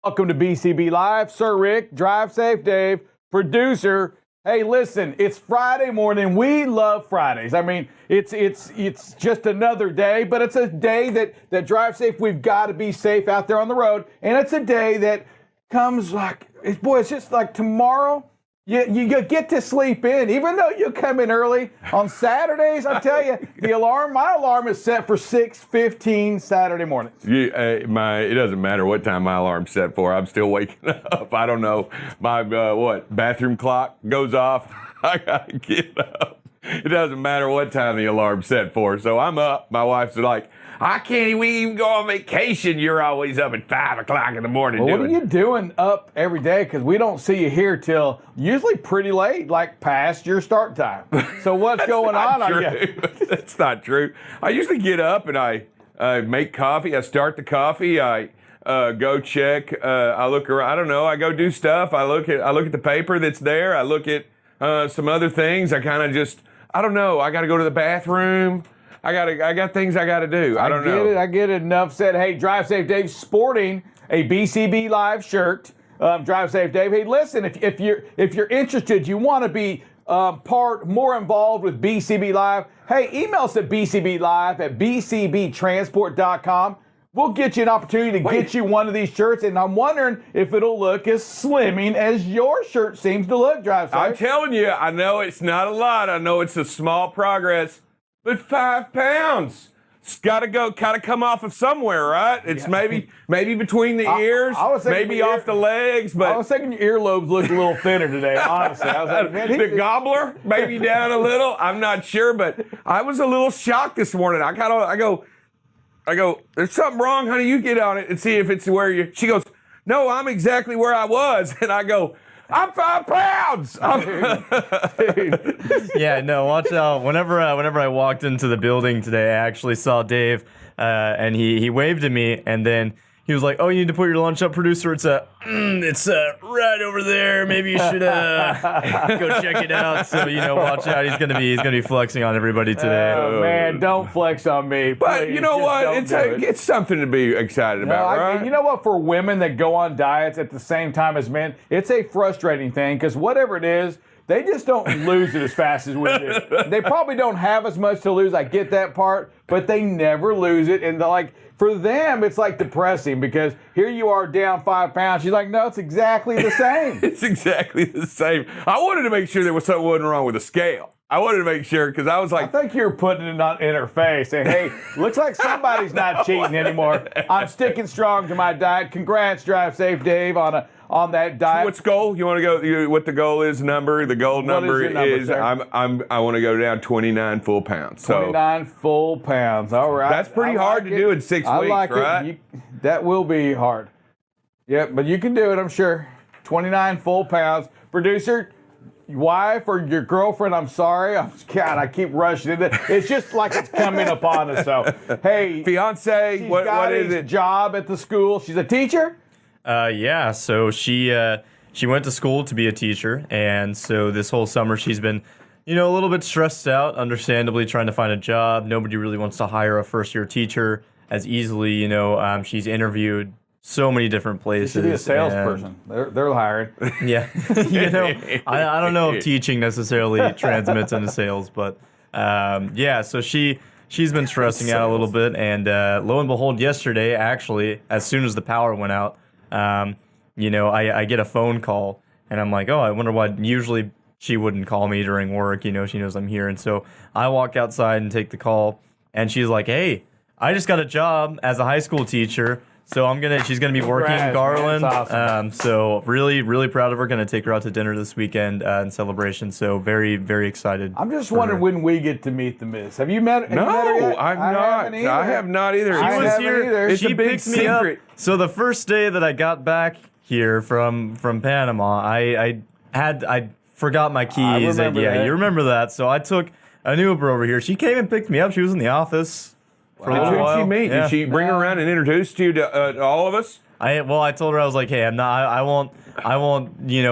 Welcome to BCB Live. Sir Rick, Drive Safe Dave, producer. Hey, listen, it's Friday morning. We love Fridays. I mean, it's just another day, but it's a day that Drive Safe, we've got to be safe out there on the road. And it's a day that comes like, it's just like tomorrow. You get to sleep in, even though you come in early on Saturdays. I tell you, my alarm is set for 6:15 Saturday mornings. It doesn't matter what time my alarm's set for. I'm still waking up. I don't know. My bathroom clock goes off. I gotta get up. It doesn't matter what time the alarm's set for. So I'm up. My wife's like, I can't even go on vacation. You're always up at 5 o'clock in the morning. Well, what are you doing up every day? Because we don't see you here till usually pretty late, like past your start time. So what's going on? That's not true. I usually get up and I make coffee. I start the coffee. I go check. I look around. I don't know. I go do stuff. I look at the paper that's there. I look at some other things. I kind of just, I don't know. I got to go to the bathroom. I got things I got to do. I don't know. I get it. Enough said. Hey, Drive Safe Dave sporting a BCB Live shirt. Drive Safe Dave. Hey, listen, if you're interested, you want to be more involved with BCB Live. Hey, email us at bcblive@bcbtransport.com. We'll get you an opportunity to get you one of these shirts, and I'm wondering if it'll look as slimming as your shirt seems to look, Drive Safe. I'm telling you, I know it's not a lot. I know it's a small progress. But 5 pounds, it's got to come off of somewhere, right? It's maybe between the ears, maybe off the legs. But I was thinking your earlobes looked a little thinner today, honestly. I was like, man, the gobbler, maybe down a little. I'm not sure, but I was a little shocked this morning. I go, there's something wrong, honey. You get on it and see if it's where you. She goes, no, I'm exactly where I was, and I go, I'm 5 pounds. Yeah, no, watch out. Whenever I walked into the building today, I actually saw Dave, and he waved at me, and then he was like, "Oh, you need to put your lunch up, producer. It's right over there. Maybe you should go check it out." So watch out. He's gonna be flexing on everybody today. Oh man, don't flex on me. But please. you know what? It's something to be excited about, right? You know what? For women that go on diets at the same time as men, it's a frustrating thing because whatever it is, they just don't lose it as fast as we do. They probably don't have as much to lose. I get that part, but they never lose it, and for them, it's like depressing because here you are down 5 pounds. She's like, no, it's exactly the same. It's exactly the same. I wanted to make sure there was something wasn't wrong with the scale. I wanted to make sure because I was like, I think you're putting it in her face saying, hey, looks like somebody's not cheating anymore. I'm sticking strong to my diet. Congrats, Drive Safe Dave, on that diet. What's goal? You want to go? What the goal is? The goal number is I want to go down 29 full pounds. 29 full pounds. All right. That's pretty hard to do in 6 weeks, right? That will be hard. Yep, but you can do it, I'm sure. 29 full pounds. Producer, wife or your girlfriend, I'm sorry. I keep rushing it. It's just like it's coming upon us. So, hey. Fiance, what is it? Job at the school. She's a teacher? Yeah, so she went to school to be a teacher, and so this whole summer she's been, a little bit stressed out, understandably trying to find a job. Nobody really wants to hire a first-year teacher as easily, She's interviewed so many different places. She should be a salesperson. They're hired. Yeah. I don't know if teaching necessarily transmits into sales, but so she's been stressing out a little bit, and lo and behold, yesterday, actually, as soon as the power went out, I get a phone call, and I'm like, oh, I wonder why. Usually she wouldn't call me during work, she knows I'm here, and so I walk outside and take the call, and she's like, hey, I just got a job as a high school teacher. So she's gonna be working in Garland. That's awesome. So really, really proud of her. Gonna take her out to dinner this weekend in celebration. So very, very excited. I'm just wondering when we get to meet the Miss. Have you met her? No, yet? I've not. I have not either. She was here. It's She a big picked me up. secret. So the first day that I got back here from Panama, I forgot my keys. remember and that. You remember that. So I took an Uber over here. She came and picked me up. She was in the office. Who did she meet? Yeah. Did she bring her around and introduce you to all of us? I told her, I was like, hey, I won't,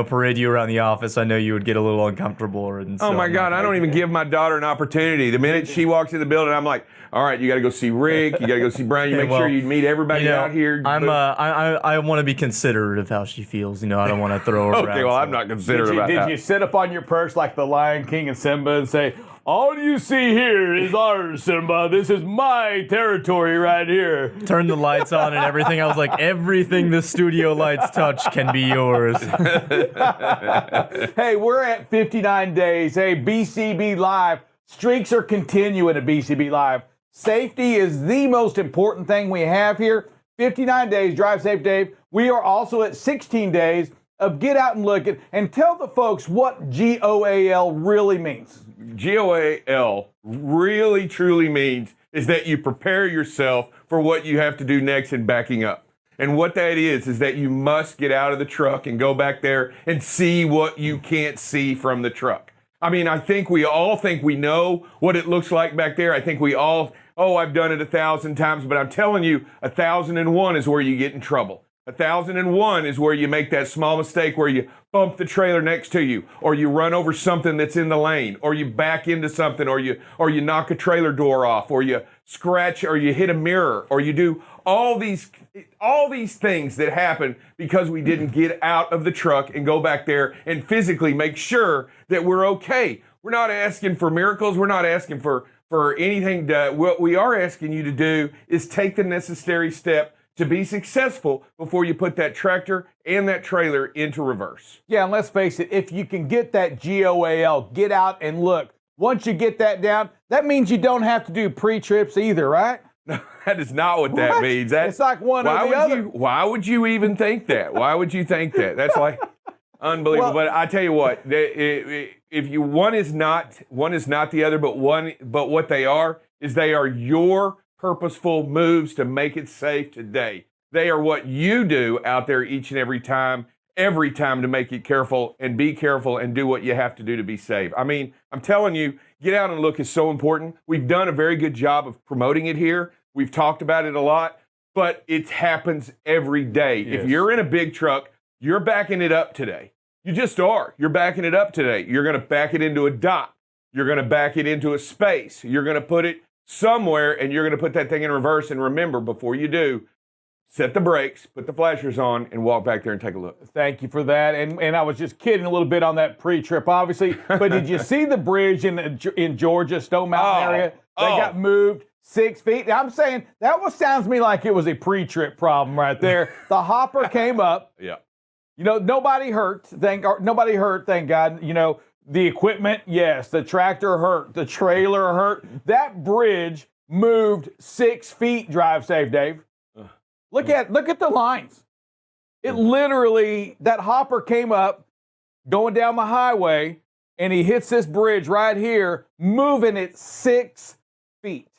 parade you around the office. I know you would get a little uncomfortable. And so Oh my God, I don't even give my daughter an opportunity. The minute she walks in the building, I'm like, all right, you got to go see Rick. You got to go see Brian. You make sure you meet everybody out here. I want to be considerate of how she feels. I don't want to throw her around. Okay, well, I'm not considerate about that. Did you sit up on your perch like the Lion King and Simba and say, all you see here is ours, Simba. This is my territory right here. Turn the lights on and everything. I was like, everything the studio lights touch can be yours. Hey, we're at 59 days. Hey, BCB Live. Streaks are continuing at BCB Live. Safety is the most important thing we have here. 59 days, Drive Safe Dave. We are also at 16 days of Get Out and Look It, and tell the folks what G.O.A.L. really means. G.O.A.L. really truly means is that you prepare yourself for what you have to do next in backing up. And what that is that you must get out of the truck and go back there and see what you can't see from the truck. I mean, I think we all think we know what it looks like back there. I think we all, I've done it 1,000 times, but I'm telling you, 1,001 is where you get in trouble. 1,001 is where you make that small mistake where you bump the trailer next to you, or you run over something that's in the lane, or you back into something, or you knock a trailer door off, or you scratch, or you hit a mirror, or you do all these things that happen because we didn't get out of the truck and go back there and physically make sure that we're okay. We're not asking for miracles. We're not asking for anything. What we are asking you to do is take the necessary step to be successful before you put that tractor and that trailer into reverse. Yeah, and let's face it, if you can get that G.O.A.L., get out and look. Once you get that down, that means you don't have to do pre-trips either, right? No, that is not what that means. It's like one or the other. Why would you even think that? Why would you think that? That's like unbelievable. Well, but I tell you what, if you one is not the other, but what they are your purposeful moves to make it safe today. They are what you do out there each and every time to make it careful and be careful and do what you have to do to be safe. I mean, I'm telling you, Get Out and Look is so important. We've done a very good job of promoting it here. We've talked about it a lot, but it happens every day. Yes. If you're in a big truck, you're backing it up today. You just are. You're backing it up today. You're going to back it into a dock. You're going to back it into a space. You're going to put it somewhere, and you're going to put that thing in reverse. And remember, before you do, set the brakes, put the flashers on, and walk back there and take a look. Thank you for that. And I was just kidding a little bit on that pre-trip, obviously. But did you see the bridge in Georgia, Stone Mountain area? They got moved 6 feet. I'm saying that sounds to me like it was a pre-trip problem right there. The hopper came up. Yeah. Nobody hurt. Thank God. The equipment, yes. The tractor hurt. The trailer hurt. That bridge moved 6 feet. Drive safe, Dave. Look at the lines. It literally, that hopper came up going down the highway, and he hits this bridge right here, moving it 6 feet.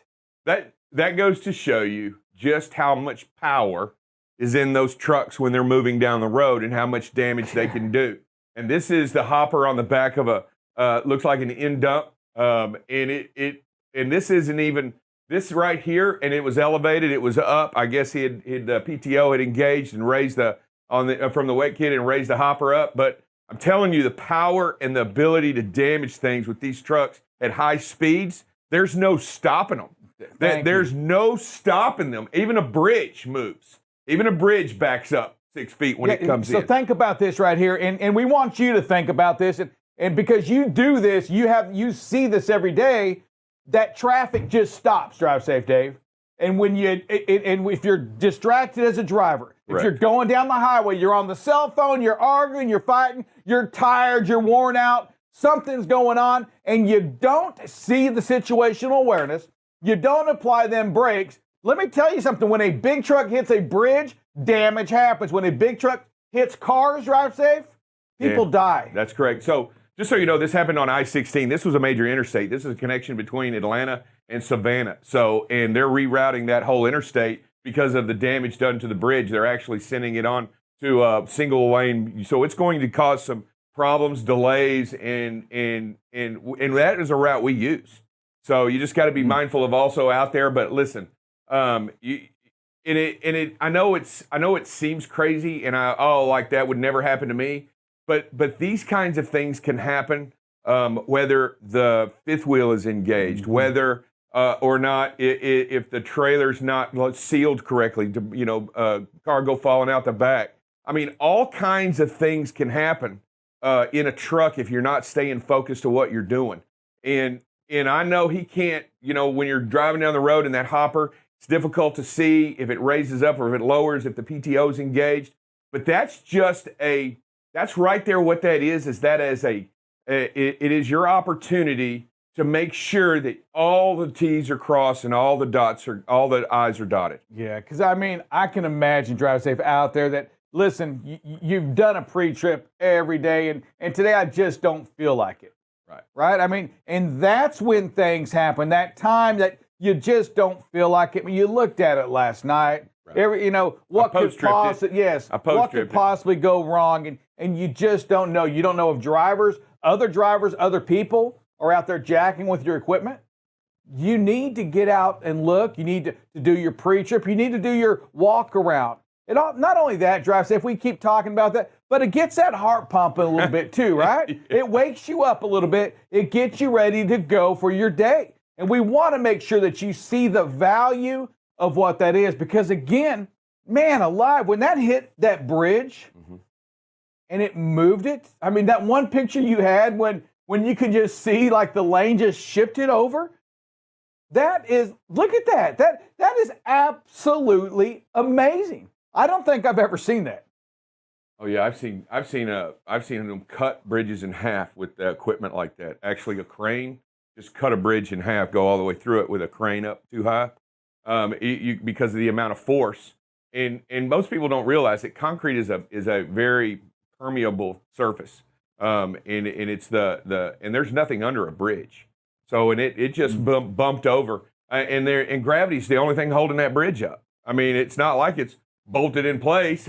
That goes to show you just how much power is in those trucks when they're moving down the road and how much damage they can do. And this is the hopper on the back of looks like an end dump. And this isn't even, this right here, and it was elevated, it was up. I guess the PTO had engaged and raised from the wet kit and raised the hopper up. But I'm telling you, the power and the ability to damage things with these trucks at high speeds, there's no stopping them. There's no stopping them. Even a bridge moves. Even a bridge backs up 6 feet when it comes in. So think about this right here, and we want you to think about this, and because you do this, you see this every day. That traffic just stops. Drive safe, Dave. And if you're distracted as a driver, if you're going down the highway, you're on the cell phone, you're arguing, you're fighting, you're tired, you're worn out, something's going on, and you don't see the situational awareness, you don't apply them brakes. Let me tell you something. When a big truck hits a bridge, damage happens. When a big truck hits cars, drive safe, people die. That's correct. So just so you know, this happened on I-16. This was a major interstate. This is a connection between Atlanta and Savannah. And they're rerouting that whole interstate because of the damage done to the bridge. They're actually sending it on to a single lane. So it's going to cause some problems, delays, and that is a route we use. So you just got to be mindful of also out there. But listen, I know it seems crazy, and like that would never happen to me, but these kinds of things can happen, whether the fifth wheel is engaged, whether or not if the trailer's not sealed correctly, cargo falling out the back. I mean, all kinds of things can happen in a truck if you're not staying focused to what you're doing. And I know he can't, when you're driving down the road in that hopper, it's difficult to see if it raises up or if it lowers, if the PTO's engaged. But that's right there. What that is it is your opportunity to make sure that all the T's are crossed and all the I's are dotted. Yeah, because I can imagine Drive Safe out there that, listen, you've done a pre-trip every day, and today I just don't feel like it. Right? And that's when things happen, that time that you just don't feel like it. You looked at it last night. Right. What could possibly go wrong, and you just don't know. You don't know if other people are out there jacking with your equipment. You need to get out and look. You need to do your pre-trip. You need to do your walk around. Not only that, Drive Safe, we keep talking about that, but it gets that heart pumping a little bit too, right? Yeah. It wakes you up a little bit. It gets you ready to go for your day. And we want to make sure that you see the value of what that is, because again, man alive, when that hit that bridge and it moved it, that one picture you had when you could just see like the lane just shifted over, look at that. That is absolutely amazing. I don't think I've ever seen that. Oh yeah, I've seen them cut bridges in half with equipment like that. Actually, a crane just cut a bridge in half, go all the way through it with a crane up too high, because of the amount of force. And most people don't realize that concrete is a very permeable surface, and it's and there's nothing under a bridge, so it just bumped over, and gravity's the only thing holding that bridge up. It's not like it's bolted in place.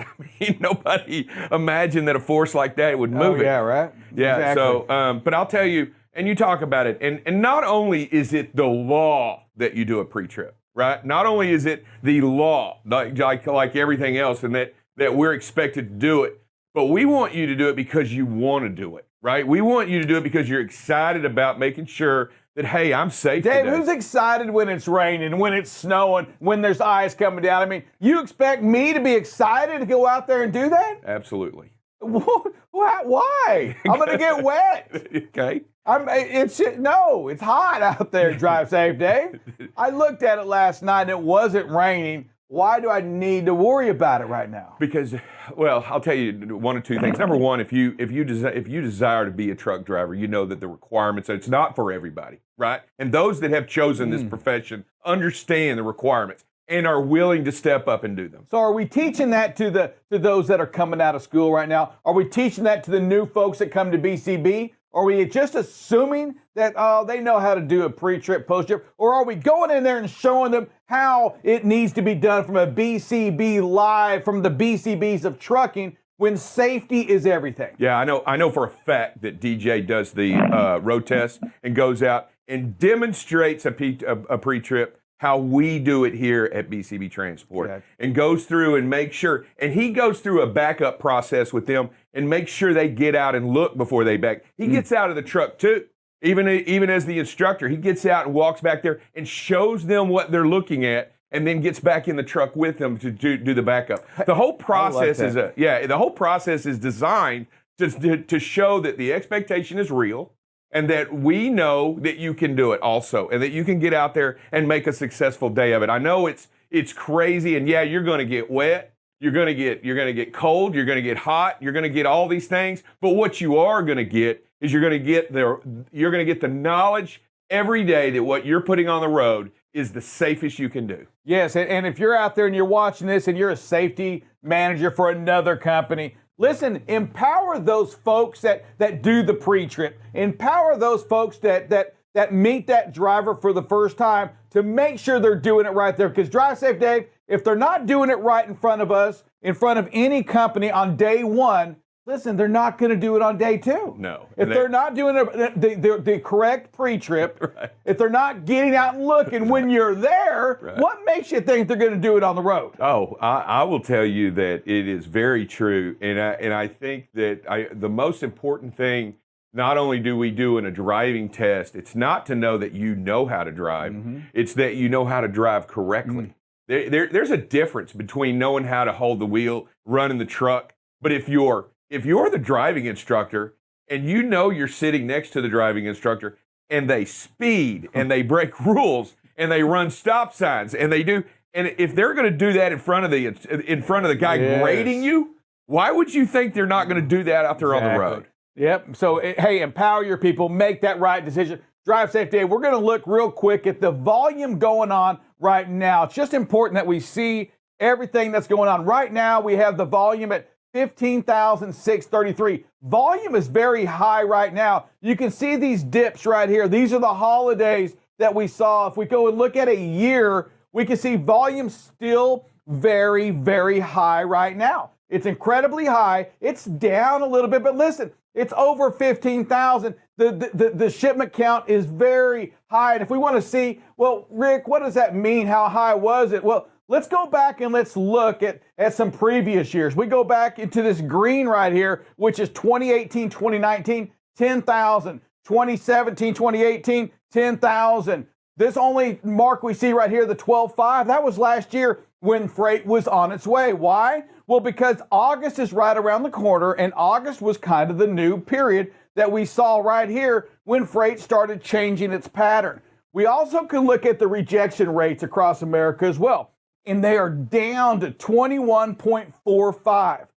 Nobody imagined that a force like that would move it. Yeah, right. Yeah. Exactly. So, but I'll tell you, and you talk about it, and not only is it the law that you do a pre-trip, right? Not only is it the law, like everything else, and that we're expected to do it, but we want you to do it because you want to do it, right? We want you to do it because you're excited about making sure that, hey, I'm safe Dave, today. who's excited when it's raining, when it's snowing, when there's ice coming down? You expect me to be excited to go out there and do that? Absolutely. Why? I'm going to get wet. Okay. It's hot out there, Drive Safe, Dave. I looked at it last night and it wasn't raining. Why do I need to worry about it right now? Because, well, I'll tell you one or two things. Number one, if you desire to be a truck driver, you know that the requirements, it's not for everybody, right? And those that have chosen this profession understand the requirements and are willing to step up and do them. So are we teaching that to those that are coming out of school right now? Are we teaching that to the new folks that come to BCB? Are we just assuming that they know how to do a pre-trip, post-trip? Or are we going in there and showing them how it needs to be done from a BCB Live, from the BCBs of trucking, when safety is everything? Yeah, I know for a fact that DJ does the road test and goes out and demonstrates a pre-trip how we do it here at BCB Transport, and goes through and makes sure, and he goes through a backup process with them and makes sure they get out and look before they back. He gets out of the truck too, even as the instructor. He gets out and walks back there and shows them what they're looking at, and then gets back in the truck with them to do the backup. The whole process the whole process is designed to show that the expectation is real, and that we know that you can do it also, and that you can get out there and make a successful day of it. I know it's crazy, and yeah, you're going to get wet, you're going to get cold, you're going to get hot, you're going to get all these things. But what you are going to get is you're going to get the knowledge every day that what you're putting on the road is the safest you can do. Yes, and if you're out there and you're watching this and you're a safety manager for another company, listen, empower those folks that do the pre-trip. Empower those folks that meet that driver for the first time to make sure they're doing it right there. Because Drive Safe, Dave, if they're not doing it right in front of us, in front of any company on day one, listen, they're not going to do it on day 2. No. If they're not doing the correct pre-trip, Right. if they're not getting out and looking when you're there, Right. what makes you think they're going to do it on the road? Oh, I will tell you that it is very true, and I think that the most important thing, not only do we do in a driving test, it's not to know that you know how to drive, it's that you know how to drive correctly. There's a difference between knowing how to hold the wheel, running the truck, but if you're the driving instructor and you know you're sitting next to the driving instructor and they speed and they break rules and they run stop signs and if they're going to do that in front of the guy grading you, why would you think they're not going to do that out there on the road? Yep. So, hey, empower your people, make that right decision. Drive Safe Dave, we're going to look real quick at the volume going on right now. It's just important that we see everything that's going on. Right now, we have the volume at 15,633. Volume is very high right now. You can see these dips right here. These are the holidays that we saw. If we go and look at a year, we can see volume still very, very high right now. It's incredibly high. It's down a little bit, but listen, it's over 15,000. The shipment count is very high. And if we want to see, well, Rick, what does that mean? How high was it? Well, let's go back and let's look at some previous years. We go back into this green right here, which is 2018, 2019, 10,000. 2017, 2018, 10,000. This only mark we see right here, the 12.5, that was last year when freight was on its way. Why? Well, because August is right around the corner, and August was kind of the new period that we saw right here when freight started changing its pattern. We also can look at the rejection rates across America as well, and they are down to 21.45.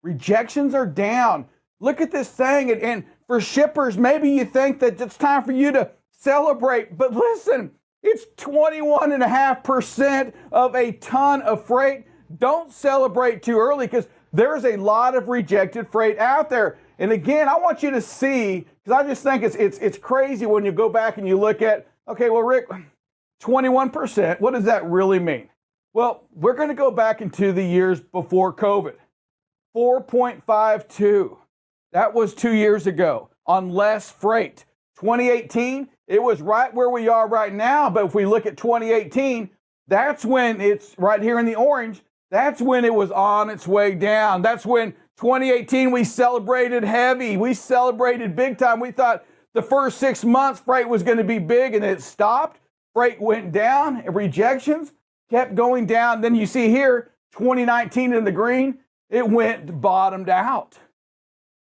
Rejections are down. Look at this thing, and for shippers, maybe you think that it's time for you to celebrate, but listen, it's 21.5% of a ton of freight. Don't celebrate too early because there's a lot of rejected freight out there. And again, I want you to see, because I just think it's crazy when you go back and you look at, okay, well, Rick, 21%, what does that really mean? Well, we're going to go back into the years before COVID. 4.52. That was 2 years ago on less freight. 2018, it was right where we are right now. But if we look at 2018, that's when it's right here in the orange. That's when it was on its way down. That's when 2018, we celebrated heavy. We celebrated big time. We thought the first 6 months freight was going to be big, and it stopped. Freight went down, and rejections kept going down. Then you see here, 2019 in the green, it bottomed out.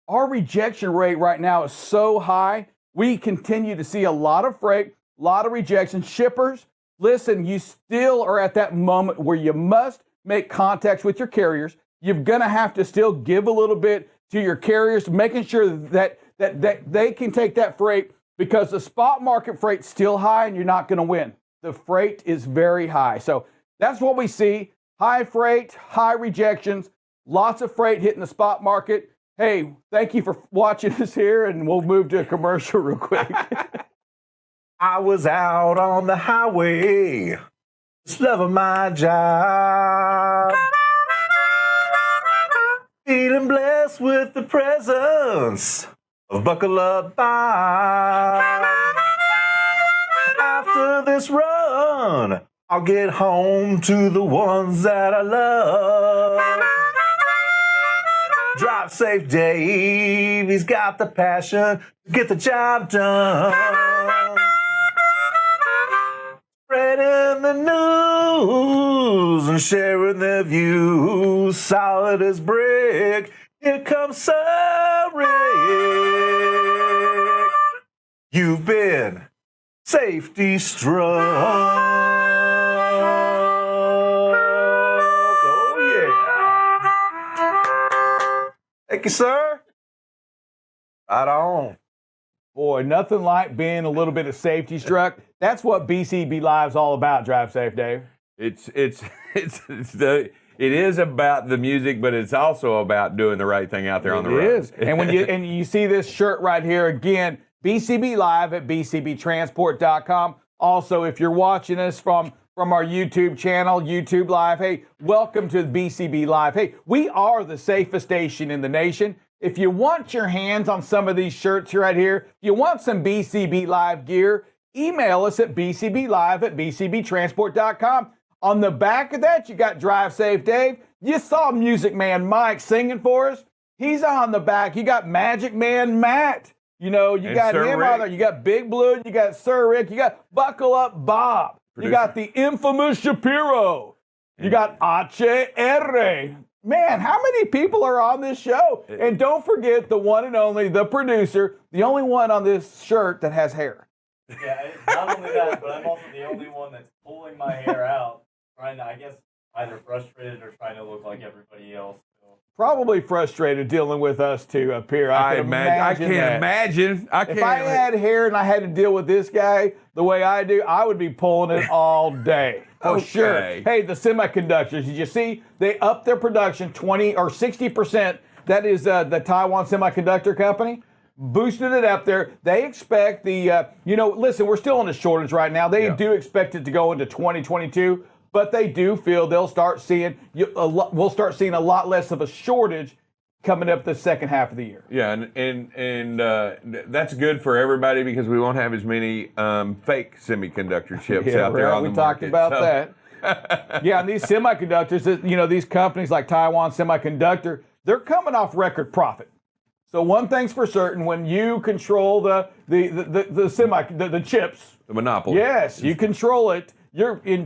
Our rejection rate right now is so high. We continue to see a lot of freight, a lot of rejection. Shippers, listen, you still are at that moment where you must make contacts with your carriers. You're going to have to still give a little bit to your carriers, making sure that they can take that freight, because the spot market freight's still high and you're not going to win. The freight is very high. So that's what we see. High freight, high rejections, lots of freight hitting the spot market. Hey, thank you for watching us here, and we'll move to a commercial real quick. I was out on the highway, just loving my job, feeling blessed with the presence of Buckle Up Bob. After this run, I'll get home to the ones that I love. Drive Safe Dave, he's got the passion to get the job done. Spreading the news and sharing their views, solid as brick. Here comes Sir Rick. You've been safety struck. Thank you, sir. Right on. Boy, nothing like being a little bit of safety struck. That's what BCB Live's all about. Drive Safe, Dave. It is about the music, but it's also about doing the right thing out there on the road. It is. And when you see this shirt right here again, BCB Live at bcbtransport.com. Also, if you're watching us from from our YouTube channel, YouTube Live. Hey, welcome to BCB Live. Hey, we are the safest station in the nation. If you want your hands on some of these shirts right here, if you want some BCB Live gear, email us at bcblive@bcbtransport.com. On the back of that, you got Drive Safe Dave. You saw Music Man Mike singing for us. He's on the back. You got Magic Man Matt. You know, you got Sir him Rick. on there. You got Big Blue. You got Sir Rick. You got Buckle Up Bob. You got the infamous Shapiro. You got HR. Man, how many people are on this show? And don't forget the one and only, the producer, the only one on this shirt that has hair. Yeah, it's not only that, but I'm also the only one that's pulling my hair out, trying to, I guess, either frustrated or trying to look like everybody else. Probably frustrated dealing with us two up here. I can't imagine. If I had hair and I had to deal with this guy the way I do, I would be pulling it all day. For sure. Hey, the semiconductors, did you see? They upped their production 20 or 60%. That is the Taiwan Semiconductor Company. Boosted it up there. They expect listen, we're still in a shortage right now. They do expect it to go into 2022. But they do feel we'll start seeing a lot less of a shortage coming up the second half of the year. Yeah, and that's good for everybody because we won't have as many fake semiconductor chips out there on the market. We talked about that. Yeah, and these semiconductors, these companies like Taiwan Semiconductor, they're coming off record profit. So one thing's for certain: when you control the chips, the monopoly. Yes, you control it.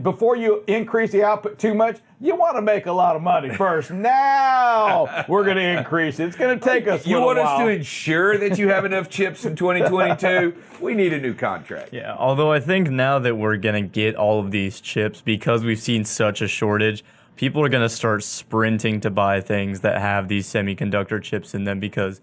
Before you increase the output too much, you want to make a lot of money first. Now we're going to increase it. It's going to take us. You want us to ensure that you have enough chips in 2022? We need a new contract. Yeah, although I think now that we're going to get all of these chips, because we've seen such a shortage, people are going to start sprinting to buy things that have these semiconductor chips in them because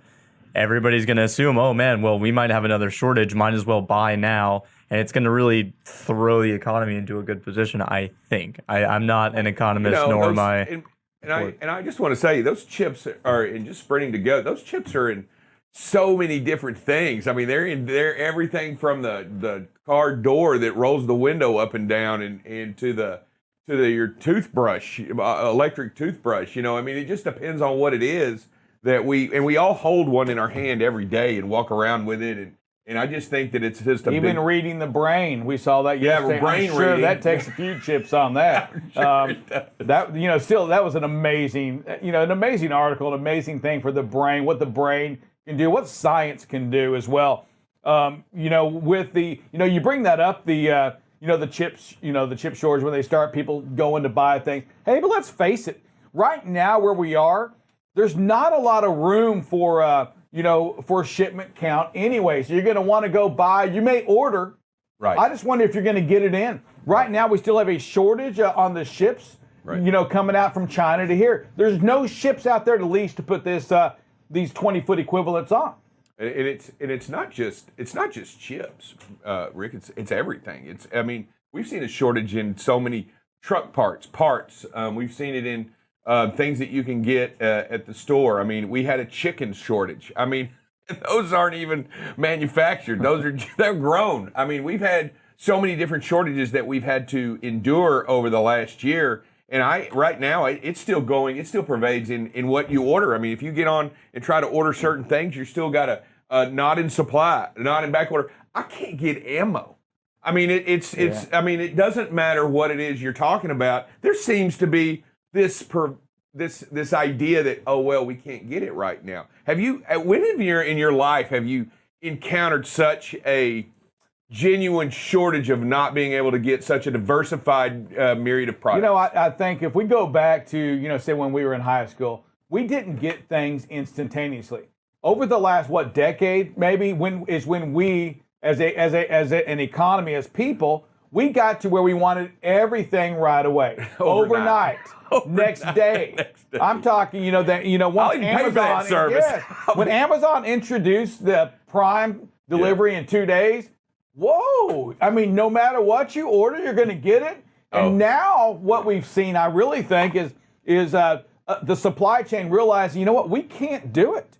everybody's going to assume, oh man, well, we might have another shortage, might as well buy now. And it's going to really throw the economy into a good position, I think. I'm not an economist, nor am I. And I just want to say, those chips are, and just sprinting to go, those chips are in so many different things. I mean, they're everything from the car door that rolls the window up and down and to your toothbrush, electric toothbrush. I mean, it just depends on what it is that we all hold one in our hand every day and walk around with it. And I just think that it's just even reading the brain. We saw that yesterday. Yeah, brain I'm sure reading. that takes a few chips on that. Still that was an amazing article, an amazing thing for the brain, what the brain can do, what science can do as well. With you bring that up, the chips, the chip shortage when they start people going to buy things. Hey, but let's face it, right now where we are, there's not a lot of room for shipment count anyway. So you're going to want to go buy. You may order. Right. I just wonder if you're going to get it in. Right now, we still have a shortage on the ships, coming out from China to here. There's no ships out there to lease to put these 20-foot equivalents on. And it's not just chips, Rick. It's everything. We've seen a shortage in so many truck parts. We've seen it in things that you can get at the store. I mean, we had a chicken shortage. I mean, those aren't even manufactured. They're grown. I mean, we've had so many different shortages that we've had to endure over the last year. And right now, it's still going. It still pervades in what you order. I mean, if you get on and try to order certain things, you're still got a not in supply, not in back order. I can't get ammo. I mean, it doesn't matter what it is you're talking about. There seems to be this idea that, oh, well, we can't get it right now. When in your life have you encountered such a genuine shortage of not being able to get such a diversified myriad of products? I think if we go back to, say when we were in high school, we didn't get things instantaneously. Over the last, decade, maybe, when we, as an economy, as people, we got to where we wanted everything right away, overnight. Next day. I'm talking, once Amazon, when Amazon introduced the Prime delivery in 2 days, whoa! I mean, no matter what you order, you're going to get it. And now, what we've seen, I really think, is the supply chain realizing, we can't do it.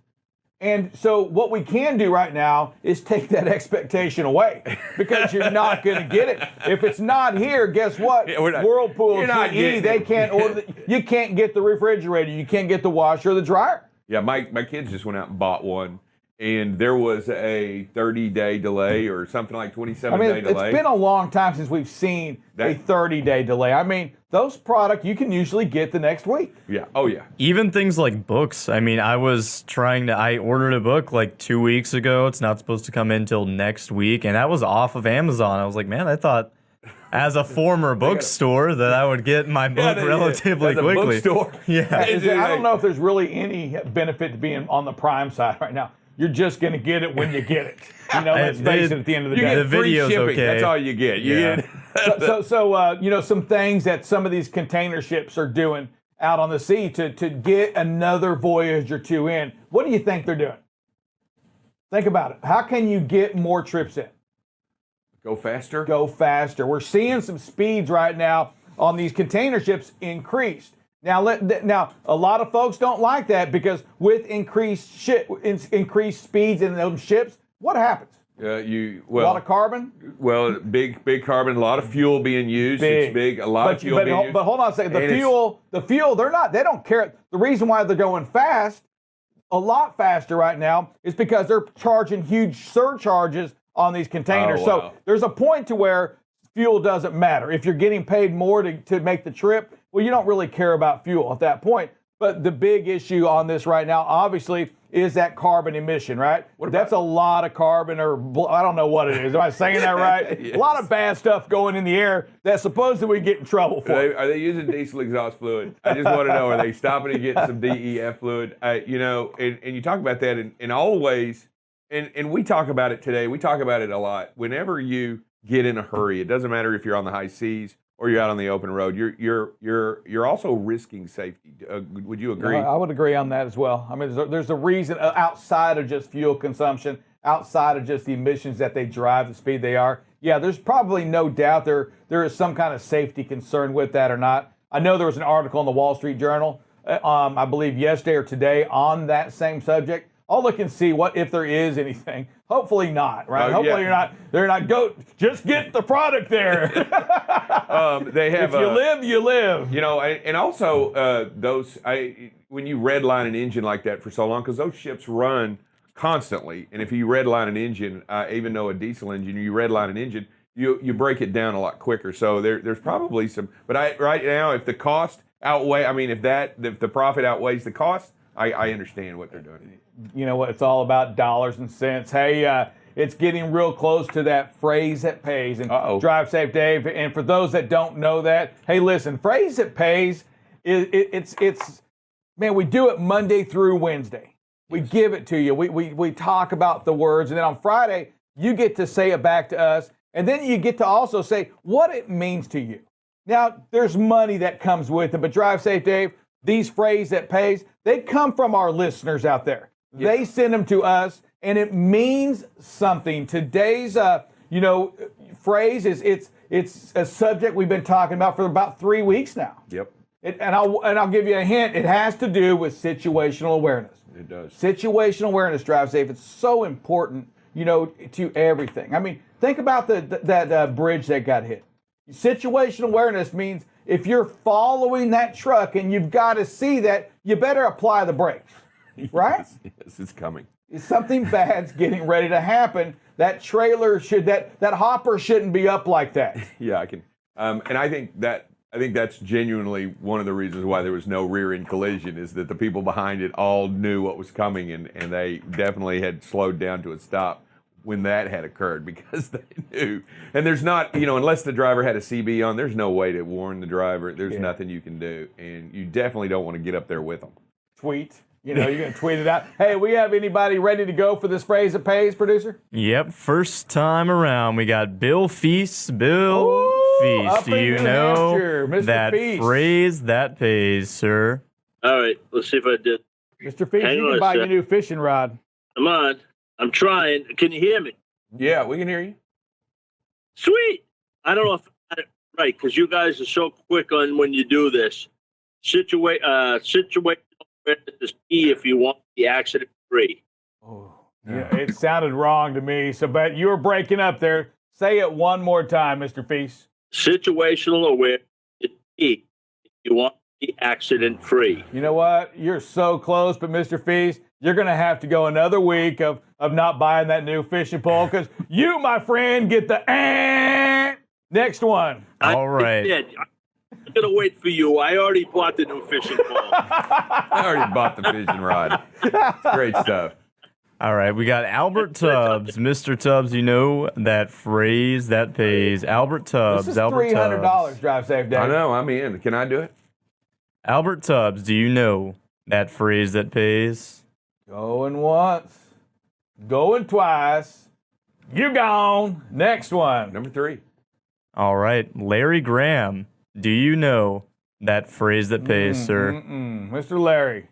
And so what we can do right now is take that expectation away because you're not going to get it. If it's not here, guess what? Whirlpool, GE, they can't order. You can't get the refrigerator. You can't get the washer or the dryer. Yeah, my kids just went out and bought one, and there was a 30-day delay or something like 27-day delay. It's been a long time since we've seen a 30-day delay. I mean, those products you can usually get the next week. Yeah. Oh, yeah. Even things like books. I mean, I ordered a book like 2 weeks ago. It's not supposed to come in till next week, and that was off of Amazon. I was like, man, I thought as a former bookstore that I would get my book relatively quickly. Bookstore. Yeah. I don't know if there's really any benefit to being on the Prime side right now. You're just going to get it when you get it. Let's face it, at the end of the day. You get free video's shipping. okay. That's all you get. Some things that some of these container ships are doing out on the sea to get another voyage or two in. What do you think they're doing? Think about it. How can you get more trips in? Go faster. Go faster. We're seeing some speeds right now on these container ships increased. Now, a lot of folks don't like that because with increased speeds in those ships, what happens? A lot of carbon. Well, big carbon. A lot of fuel being used. It's big. A lot of fuel being used. But hold on a second. The fuel. They don't care. The reason why they're going fast, a lot faster right now, is because they're charging huge surcharges on these containers. Oh, wow. So there's a point to where fuel doesn't matter. If you're getting paid more to make the trip, well, you don't really care about fuel at that point. But the big issue on this right now, obviously, is that carbon emission, right? That's a lot of carbon, or I don't know what it is. Am I saying that right? Yes. A lot of bad stuff going in the air that supposedly we get in trouble for. Are they using diesel exhaust fluid? I just want to know, are they stopping and getting some DEF fluid? And you talk about that in all ways, and we talk about it today. We talk about it a lot. Whenever you get in a hurry, it doesn't matter if you're on the high seas or you're out on the open road. You're also risking safety. Would you agree? I would agree on that as well. I mean, there's a reason outside of just fuel consumption, outside of just the emissions that they drive, the speed they are. Yeah, there's probably no doubt there is some kind of safety concern with that or not. I know there was an article in the Wall Street Journal, I believe yesterday or today, on that same subject. I'll look and see if there is anything. Hopefully not, right? Hopefully they're not just get the product there. They have. If you live, you live. And also when you redline an engine like that for so long, because those ships run constantly, and if you redline an engine, even though a diesel engine, you redline an engine, you break it down a lot quicker. So there's probably some. But right now, if the cost if the profit outweighs the cost, I understand what they're doing. You know what? It's all about dollars and cents. Hey, it's getting real close to that phrase that pays. And Drive Safe Dave. And for those that don't know that, hey, listen, phrase that pays, it's we do it Monday through Wednesday. We give it to you. We talk about the words. And then on Friday, you get to say it back to us. And then you get to also say what it means to you. Now, there's money that comes with it. But Drive Safe Dave, these phrase that pays, they come from our listeners out there. Yes. They send them to us, and it means something. Today's, phrase it's a subject we've been talking about for about 3 weeks now. Yep. And I'll give you a hint. It has to do with situational awareness. It does. Situational awareness, Drive Safe. It's so important, to everything. I mean, think about that bridge that got hit. Situational awareness means if you're following that truck and you've got to see that, you better apply the brakes, right? Yes, it's coming. If something bad's getting ready to happen, that trailer that hopper shouldn't be up like that. Yeah, I can. And I think that's genuinely one of the reasons why there was no rear-end collision, is that the people behind it all knew what was coming, and they definitely had slowed down to a stop when that had occurred, because they knew. And there's not, unless the driver had a CB on, there's no way to warn the driver. There's nothing you can do, and you definitely don't want to get up there with them. Tweet. You're going to tweet it out. Hey, we have anybody ready to go for this phrase that pays, producer? Yep, first time around. We got Bill Feast. Bill Feast. Do you know that phrase that pays, sir? All right, let's see if I did. Mr. Feast, you can buy your new fishing rod. Come on. I'm trying. Can you hear me? Yeah, we can hear you. Sweet. I don't know if I got it right, because you guys are so quick on when you do this. Situational awareness is key if you want to be accident free. Yeah, it sounded wrong to me. So, but you were breaking up there. Say it one more time, Mr. Feast. Situational awareness is key if you want to be accident free. You know what? You're so close, but Mr. Feast, you're going to have to go another week of not buying that new fishing pole because you, my friend, get the next one. All right. I'm going to wait for you. I already bought the new fishing pole. I already bought the fishing rod. Great stuff. All right, we got Albert Tubbs. Mr. Tubbs, you know that phrase that pays. Albert Tubbs. This is Albert $300 Tubbs. drive safe day. I know, I'm in. Can I do it? Albert Tubbs, do you know that phrase that pays? Going once, going twice. You gone. Next one. Number 3. All right, Larry Graham, do you know that phrase that pays, sir? Mr. Larry.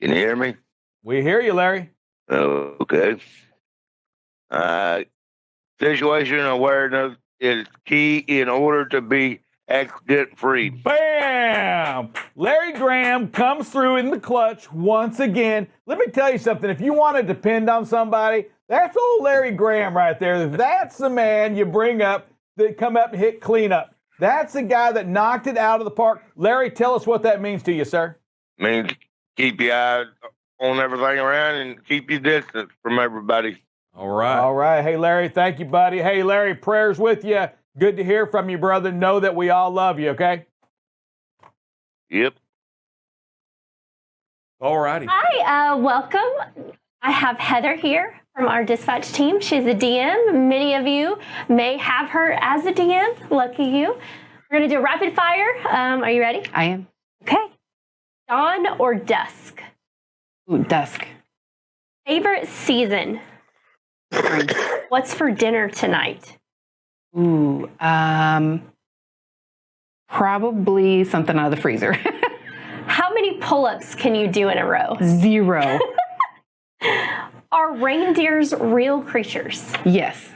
Can you hear me? We hear you, Larry. Okay. Situational awareness is key in order to be accident free. Bam! Larry Graham comes through in the clutch once again. Let me tell you something. If you want to depend on somebody, that's old Larry Graham right there. That's the man you bring up that come up and hit cleanup. That's the guy that knocked it out of the park. Larry, tell us what that means to you, sir. Means keep your eye on everything around and keep your distance from everybody. All right. All right. Hey, Larry, thank you, buddy. Hey, Larry, prayers with you. Good to hear from you, brother. Know that we all love you, okay? Yep. All righty. Hi, welcome. I have Heather here from our dispatch team. She's a DM. Many of you may have her as a DM. Lucky you. We're going to do rapid fire. Are you ready? I am. Okay. Dawn or dusk? Ooh, dusk. Favorite season? Spring. What's for dinner tonight? Ooh, probably something out of the freezer. How many pull-ups can you do in a row? 0. Are reindeers real creatures? Yes.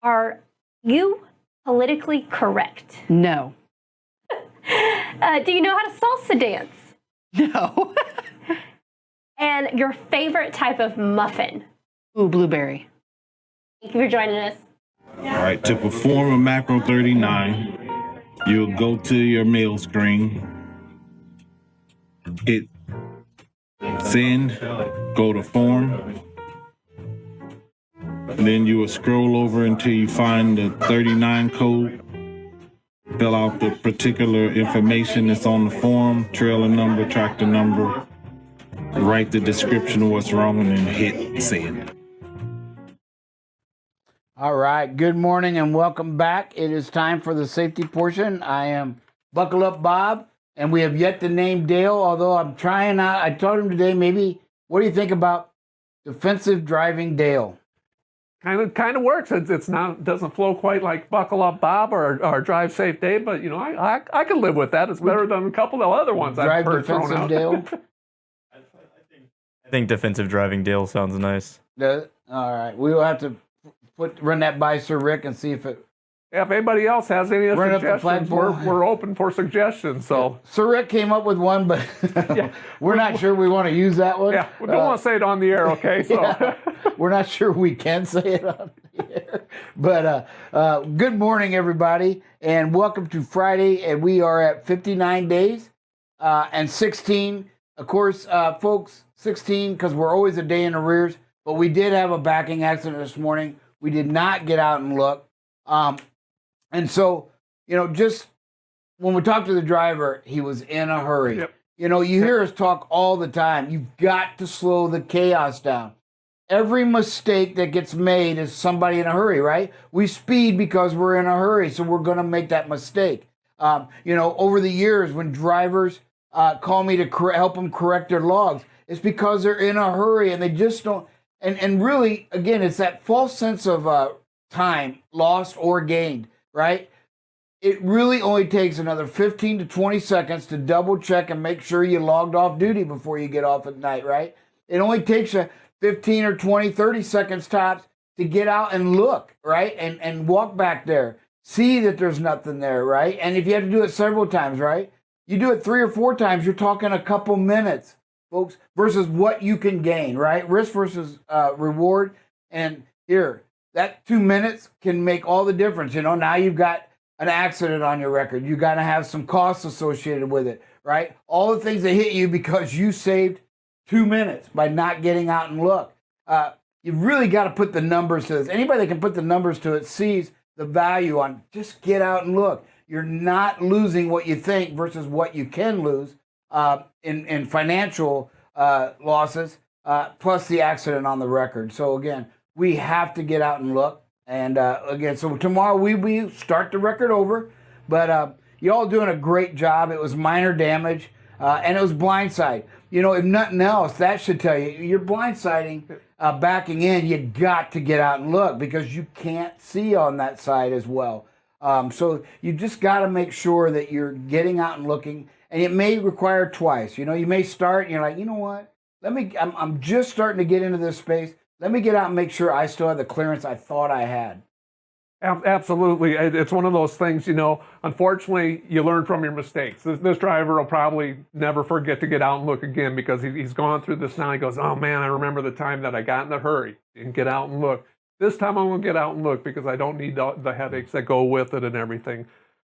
Are you politically correct? No. Do you know how to salsa dance? No. And your favorite type of muffin? Ooh, blueberry. Thank you for joining us. All right, to perform a macro 39, you'll go to your mail screen, hit send, go to form, then you will scroll over until you find the 39 code, fill out the particular information that's on the form, trailer number, tractor number, write the description of what's wrong, and then hit send. All right, good morning and welcome back. It is time for the safety portion. I am Buckle Up Bob, and we have yet to name Dale, although I'm trying out. I told him today, maybe, what do you think about defensive driving Dale? Kind of works. It's not, doesn't flow quite like Buckle Up Bob or Drive Safe Dave, but you know, I can live with that. It's better than a couple of other ones I've heard thrown out. Dale? I think defensive driving Dale sounds nice. All right, we will have to run that by Sir Rick and see if it. Yeah, if anybody else has any Run up the suggestions, flagpole. we're open for suggestions. So Sir Rick came up with one, but Yeah. we're not sure we want to use that one. yeah, we don't want to say it on the air, okay? So Yeah. We're not sure we can say it on the air. But good morning, everybody, and welcome to Friday. And we are at 59 days and 16. Of course, folks, 16 because we're always a day in arrears. But we did have a backing accident this morning. We did not get out and look. And so, you know, just when we talked to the driver, he was in a hurry. Yep. You know, you hear us talk all the time. You've got to slow the chaos down. Every mistake that gets made is somebody in a hurry, right? We speed because we're in a hurry, so we're going to make that mistake. You know, over the years, when drivers call me to help them correct their logs, it's because they're in a hurry and they just don't. And really, again, it's that false sense of time lost or gained, right? It really only takes another 15 to 20 seconds to double check and make sure you logged off duty before you get off at night, right? It only takes you 15 or 20, 30 seconds tops to get out and look, right? And walk back there, see that there's nothing there, right? And if you have to do it several times, right? You do it 3 or 4 times, you're talking a couple minutes. folks, versus what you can gain, right? Risk versus reward. And here, that 2 minutes can make all the difference. You know, now you've got an accident on your record. You got to have some costs associated with it, right? All the things that hit you because you saved 2 minutes by not getting out and look. You've really got to put the numbers to this. Anybody that can put the numbers to it sees the value on just get out and look. You're not losing what you think versus what you can lose in financial losses, plus the accident on the record. So again, we have to get out and look. And again, so tomorrow we start the record over. But you all doing a great job. It was minor damage, and it was blindside. You know, if nothing else, that should tell you you're blindsiding, backing in. You got to get out and look because you can't see on that side as well. So you just got to make sure that you're getting out and looking. And it may require twice. You know, you may start and you're like, you know what? I'm just starting to get into this space. Let me get out and make sure I still have the clearance I thought I had. Absolutely. It's one of those things, you know, unfortunately, you learn from your mistakes. This driver will probably never forget to get out and look again because he's gone through this now. He goes, oh man, I remember the time that I got in a hurry and get out and look. This time I'm going to get out and look because I don't need the headaches that go with it and everything.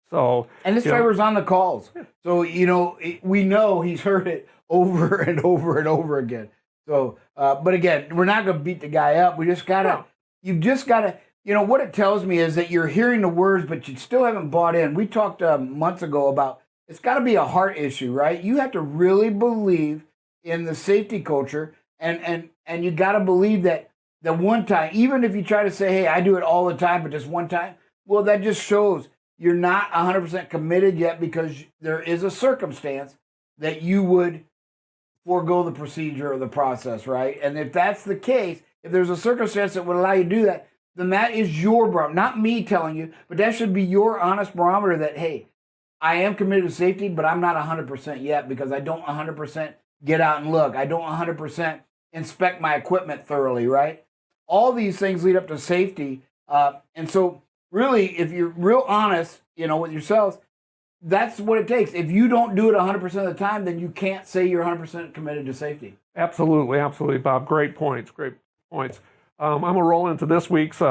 So, and this driver's on the calls. So, you know, we know he's heard it over and over and over again. So, but again, we're not going to beat the guy up. We just got to, you've just got to, you know, what it tells me is that you're hearing the words, but you still haven't bought in. We talked months ago about it's got to be a heart issue, right? You have to really believe in the safety culture, and you got to believe that the one time, even if you try to say, hey, I do it all the time, but just one time, well, that just shows you're not 100% committed yet because there is a circumstance that you would forego the procedure or the process, right? And if that's the case, if there's a circumstance that would allow you to do that, then that is your barometer, not me telling you, but that should be your honest barometer that, hey, I am committed to safety, but I'm not 100% yet because I don't 100% get out and look. I don't 100% inspect my equipment thoroughly, right? All these things lead up to safety. And so really, if you're real honest, you know, with yourselves, that's what it takes. If you don't do it 100% of the time, then you can't say you're 100% committed to safety. Absolutely, absolutely, Bob. Great points, great points. I'm going to roll into this week's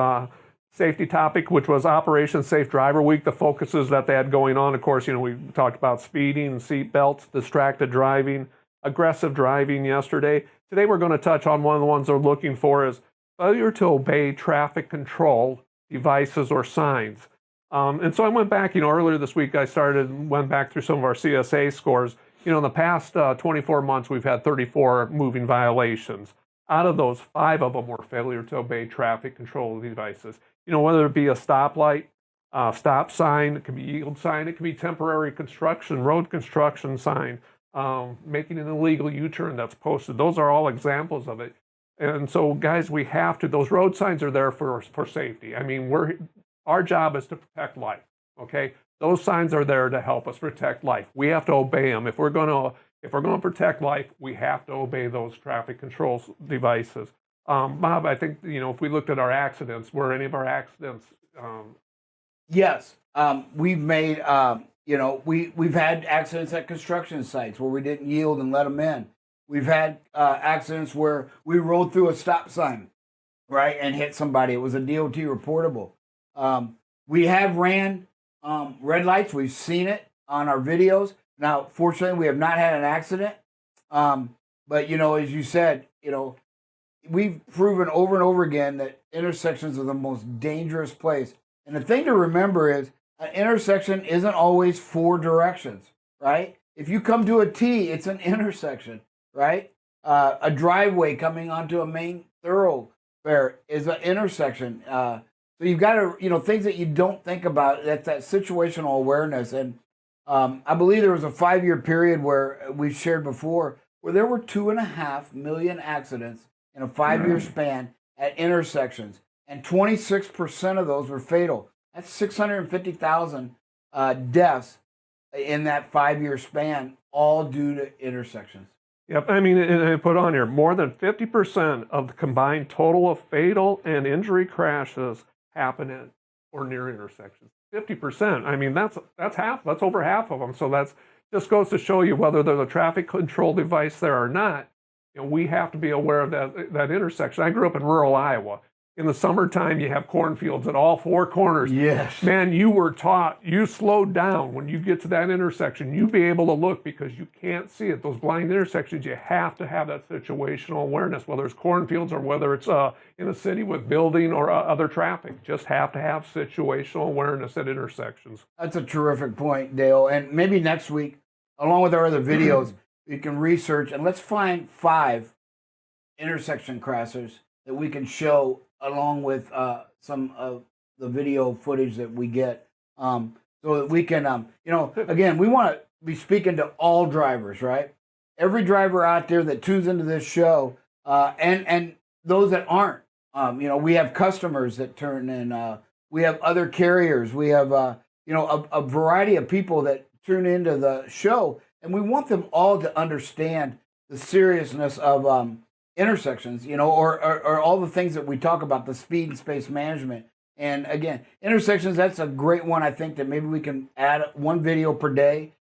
safety topic, which was Operation Safe Driver Week, the focuses that they had going on. Of course, you know, we talked about speeding, seat belts, distracted driving, aggressive driving yesterday. Today we're going to touch on one of the ones they're looking for is failure to obey traffic control devices or signs. And so I went back, you know, earlier this week went back through some of our CSA scores. You know, in the past 24 months, we've had 34 moving violations. Out of those, 5 of them were failure to obey traffic control devices. You know, whether it be a stoplight, stop sign, it can be yield sign, it can be temporary construction, road construction sign, making an illegal U-turn that's posted. Those are all examples of it. And so, guys, we have to, those road signs are there for safety. I mean, our job is to protect life, okay? Those signs are there to help us protect life. We have to obey them. If we're going to protect life, we have to obey those traffic control devices. Bob, I think, you know, if we looked at our accidents, were any of our accidents? Yes, we've made, you know, we've had accidents at construction sites where we didn't yield and let them in. We've had accidents where we rolled through a stop sign, right, and hit somebody. It was a DOT reportable. We have ran red lights. We've seen it on our videos. Now, fortunately, we have not had an accident. But, you know, as you said, you know, we've proven over and over again that intersections are the most dangerous place. And the thing to remember is an intersection isn't always 4 directions, right? If you come to a T, it's an intersection, right? A driveway coming onto a main thoroughfare is an intersection. So you've got to, you know, things that you don't think about. That's that situational awareness. And I believe there was a 5-year period where we've shared before where there were 2.5 million accidents in a 5-year span at intersections, and 26% of those were fatal. That's 650,000 deaths in that 5-year span, all due to intersections. Yep, I mean, and I put on here, more than 50% of the combined total of fatal and injury crashes happen at or near intersections. 50%. I mean, that's half. That's over half of them. So that's, just goes to show you whether there's a traffic control device there or not. We have to be aware of that intersection. I grew up in rural Iowa. In the summertime, you have cornfields at all four corners. Yes. Man, you were taught, you slowed down when you get to that intersection. You be able to look because you can't see it. Those blind intersections, you have to have that situational awareness, whether it's cornfields or whether it's in a city with building or other traffic. Just have to have situational awareness at intersections. That's a terrific point, Dale. And maybe next week, along with our other videos, we can research and let's find 5 intersection crossers that we can show along with some of the video footage that we get, so that we can, again, we want to be speaking to all drivers, right? Every driver out there that tunes into this show, and those that aren't. We have customers that turn in. We have other carriers. We have, a variety of people that tune into the show, and we want them all to understand the seriousness of intersections, or all the things that we talk about, the speed and space management. And again, intersections, that's a great one. I think that maybe we can add one video per day,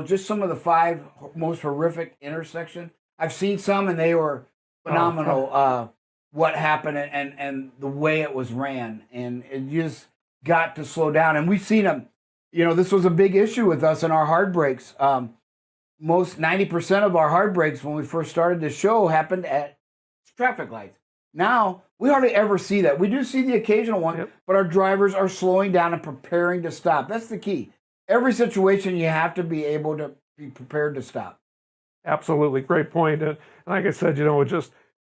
just some of the 5 most horrific intersections. I've seen some and they were phenomenal, what happened and the way it was ran. And it just got to slow down. And we've seen them, this was a big issue with us in our hard brakes. Most 90% of our hard brakes when we first started the show happened at traffic lights. Now, we hardly ever see that. We do see the occasional one, but our drivers are slowing down and preparing to stop. That's the key. Every situation, you have to be able to be prepared to stop. Absolutely. Great point. And like I said,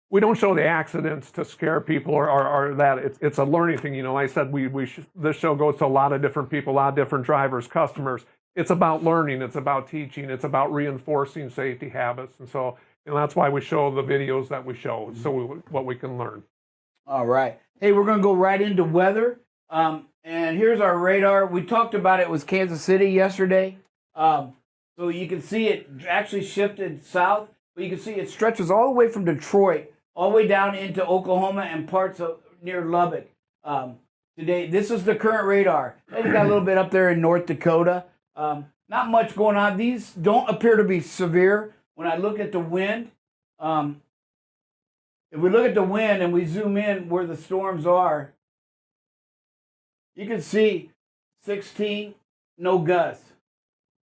we don't show the accidents to scare people or that. It's a learning thing. I said this show goes to a lot of different people, a lot of different drivers, customers. It's about learning. It's about teaching. It's about reinforcing safety habits. And so, that's why we show the videos that we show, so what we can learn. All right. Hey, we're going to go right into weather. And here's our radar. We talked about it was Kansas City yesterday. So you can see it actually shifted south, but you can see it stretches all the way from Detroit, all the way down into Oklahoma and parts of near Lubbock. Today, this is the current radar. And you got a little bit up there in North Dakota. Not much going on. These don't appear to be severe. When I look at the wind, if we look at the wind and we zoom in where the storms are, you can see 16, no gusts.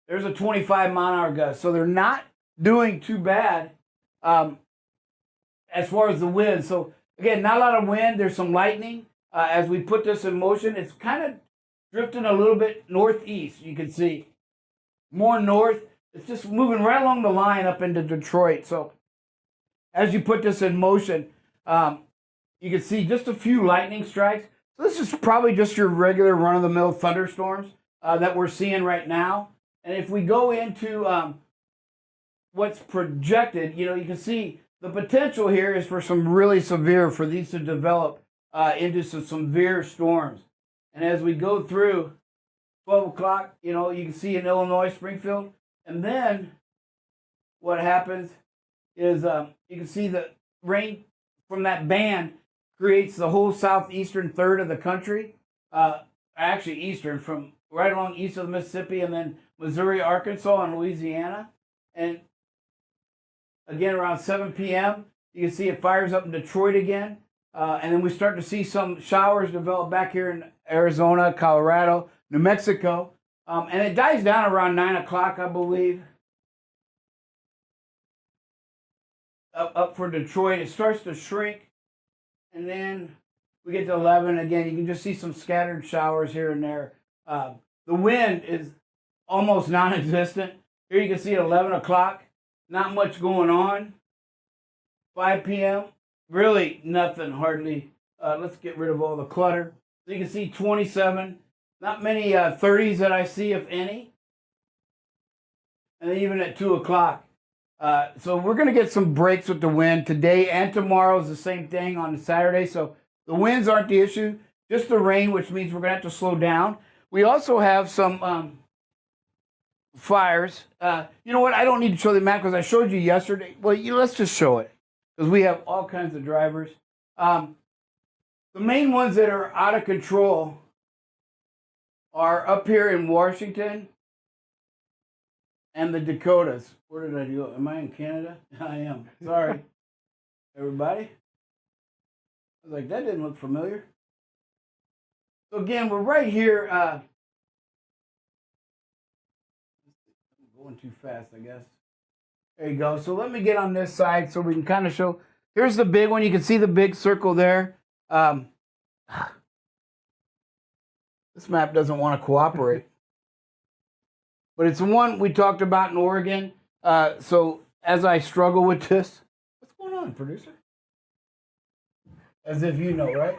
There's a 25-mile-an-hour gust. So they're not doing too bad as far as the wind. So, again, not a lot of wind. There's some lightning. As we put this in motion, it's kind of drifting a little bit northeast. You can see more north. It's just moving right along the line up into Detroit. So as you put this in motion, you can see just a few lightning strikes. So this is probably just your regular run-of-the-mill thunderstorms that we're seeing right now. And if we go into what's projected, you can see the potential here is for some really severe, for these to develop into some severe storms. And as we go through 12 o'clock, you can see in Illinois, Springfield. And then what happens is you can see the rain from that band creates the whole southeastern third of the country. Actually, eastern, from right along east of the Mississippi, and then Missouri, Arkansas, and Louisiana. And again, around 7 p.m., you can see it fires up in Detroit again. And then we start to see some showers develop back here in Arizona, Colorado, New Mexico. And it dies down around 9 o'clock, I believe. Up for Detroit, it starts to shrink. And then we get to 11. Again, you can just see some scattered showers here and there. The wind is almost non-existent. Here you can see at 11 o'clock, not much going on. 5 p.m., really nothing, hardly. Let's get rid of all the clutter. So you can see 27. Not many 30s that I see, if any. And then even at 2 o'clock. So we're going to get some breaks with the wind. Today and tomorrow is the same thing on Saturday. So the winds aren't the issue, just the rain, which means we're going to have to slow down. We also have some fires. You know what? I don't need to show the map because I showed you yesterday. Well, let's just show it because we have all kinds of drivers. The main ones that are out of control are up here in Washington, and the Dakotas. Where did I go? Am I in Canada? I am. Sorry, everybody. I was like, that didn't look familiar. So again, we're right here. Going too fast, I guess. There you go. So let me get on this side so we can kind of show. Here's the big one. You can see the big circle there. This map doesn't want to cooperate. But it's the one we talked about in Oregon. So as I struggle with this, what's going on, producer? As if you know, right?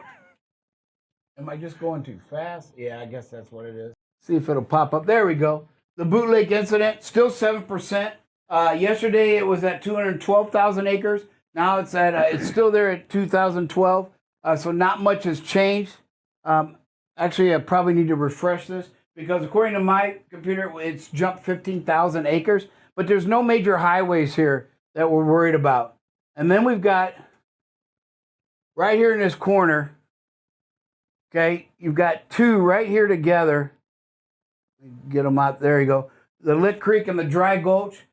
Am I just going too fast? Yeah, I guess that's what it is. See if it'll pop up. There we go. The bootleg incident, still 7%. Yesterday it was at 212,000 acres. Now it's at it's still there at 2012. So not much has changed. Actually, I probably need to refresh this because according to my computer, it's jumped 15,000 acres. But there's no major highways here that we're worried about. And then we've got right here in this corner. Okay, you've got two right here together. Get them out. There you go. The Lit Creek and the Dry Gulch.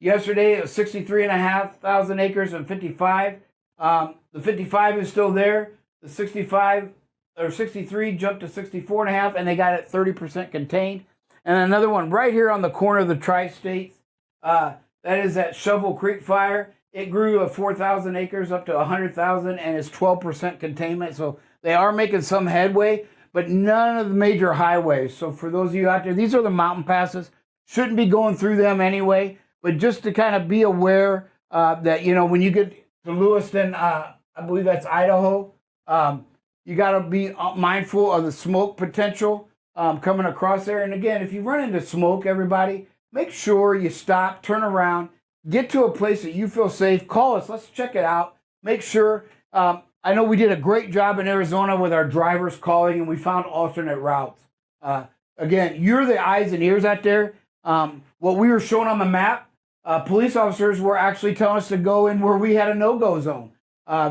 Yesterday it was 63,500 acres and 55. The 55 is still there. The 65 or 63 jumped to 64.5, and they got it 30% contained. And another one right here on the corner of the Tri-States. That is that Shovel Creek fire. It grew 4,000 acres up to 100,000 and is 12% containment. So they are making some headway, but none of the major highways. So for those of you out there, these are the mountain passes. Shouldn't be going through them anyway, but just to kind of be aware that, you know, when you get to Lewiston, I believe that's Idaho, you got to be mindful of the smoke potential coming across there. And again, if you run into smoke, everybody, make sure you stop, turn around, get to a place that you feel safe. Call us. Let's check it out. Make sure. I know we did a great job in Arizona with our drivers calling, and we found alternate routes. Again, you're the eyes and ears out there. What we were showing on the map, police officers were actually telling us to go in where we had a no-go zone.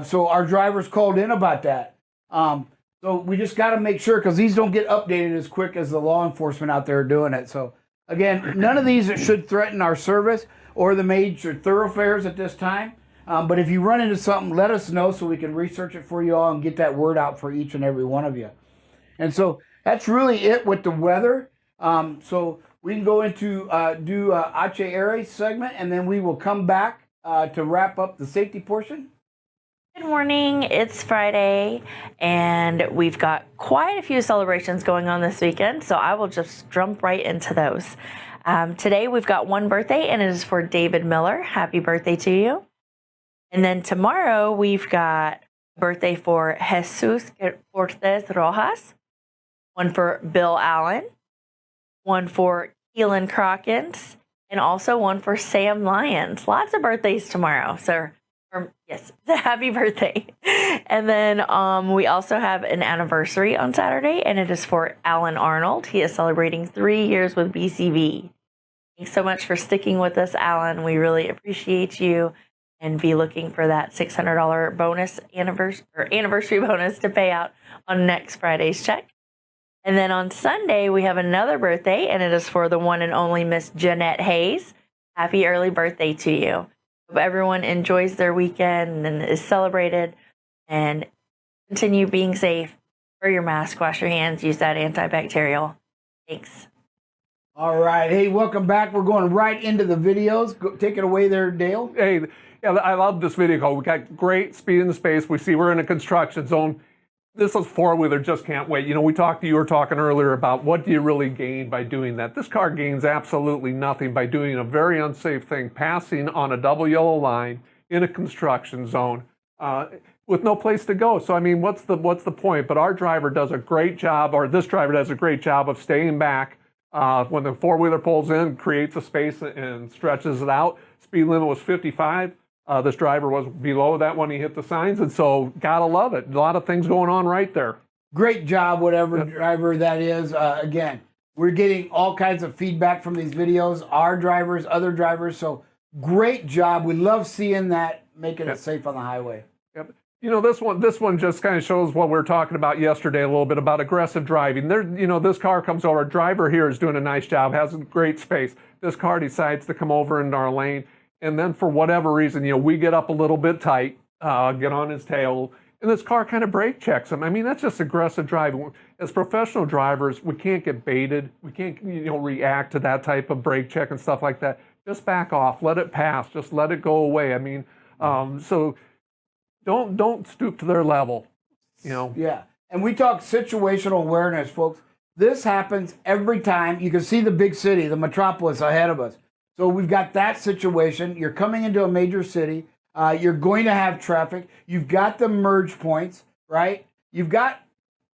So our drivers called in about that. So we just got to make sure, because these don't get updated as quick as the law enforcement out there are doing it. So again, none of these should threaten our service or the major thoroughfares at this time. But if you run into something, let us know so we can research it for you all and get that word out for each and every one of you. And so that's really it with the weather. So we can go into do Ache Aire segment, and then we will come back to wrap up the safety portion. Good morning. It's Friday, and we've got quite a few celebrations going on this weekend, so I will just jump right into those. Today we've got one birthday, and it is for David Miller. Happy birthday to you. And then tomorrow we've got a birthday for Jesus Cortez Rojas, one for Bill Allen, one for Keelan Crockett, and also one for Sam Lyons. Lots of birthdays tomorrow. So, yes, happy birthday. And then we also have an anniversary on Saturday, and it is for Alan Arnold. He is celebrating 3 years with BCB. Thanks so much for sticking with us, Alan. We really appreciate you. And be looking for that $600 bonus anniversary bonus to pay out on next Friday's check. And then on Sunday, we have another birthday, and it is for the one and only Miss Jeanette Hayes. Happy early birthday to you. Hope everyone enjoys their weekend and is celebrated. And continue being safe. Wear your mask, wash your hands, use that antibacterial. Thanks. All right. Hey, welcome back. We're going right into the videos. Take it away there, Dale. Hey, yeah, I love this video call. We got great speed in the space. We see we're in a construction zone. This is four-wheeler, just can't wait. You know, you were talking earlier about what do you really gain by doing that. This car gains absolutely nothing by doing a very unsafe thing, passing on a double yellow line in a construction zone with no place to go. So, I mean, what's the point? But our driver does a great job, or this driver does a great job of staying back when the four-wheeler pulls in, creates a space and stretches it out. Speed limit was 55. This driver was below that when he hit the signs, and so gotta love it. A lot of things going on right there. Great job, whatever driver that is. Again, we're getting all kinds of feedback from these videos, our drivers, other drivers, so great job. We love seeing that, making it safe on the highway. Yep. You know, this one just kind of shows what we were talking about yesterday a little bit about aggressive driving. There, you know, this car comes over. Driver here is doing a nice job, has great space. This car decides to come over into our lane, and then for whatever reason, you know, we get up a little bit tight, get on his tail, and this car kind of brake checks him. I mean, that's just aggressive driving. As professional drivers, we can't get baited. We can't, you know, react to that type of brake check and stuff like that. Just back off, let it pass, just let it go away. I mean, so. Don't stoop to their level, you know. Yeah, and we talk situational awareness, folks. This happens every time. You can see the big city, the metropolis ahead of us. So we've got that situation. You're coming into a major city. You're going to have traffic. You've got the merge points, right? You've got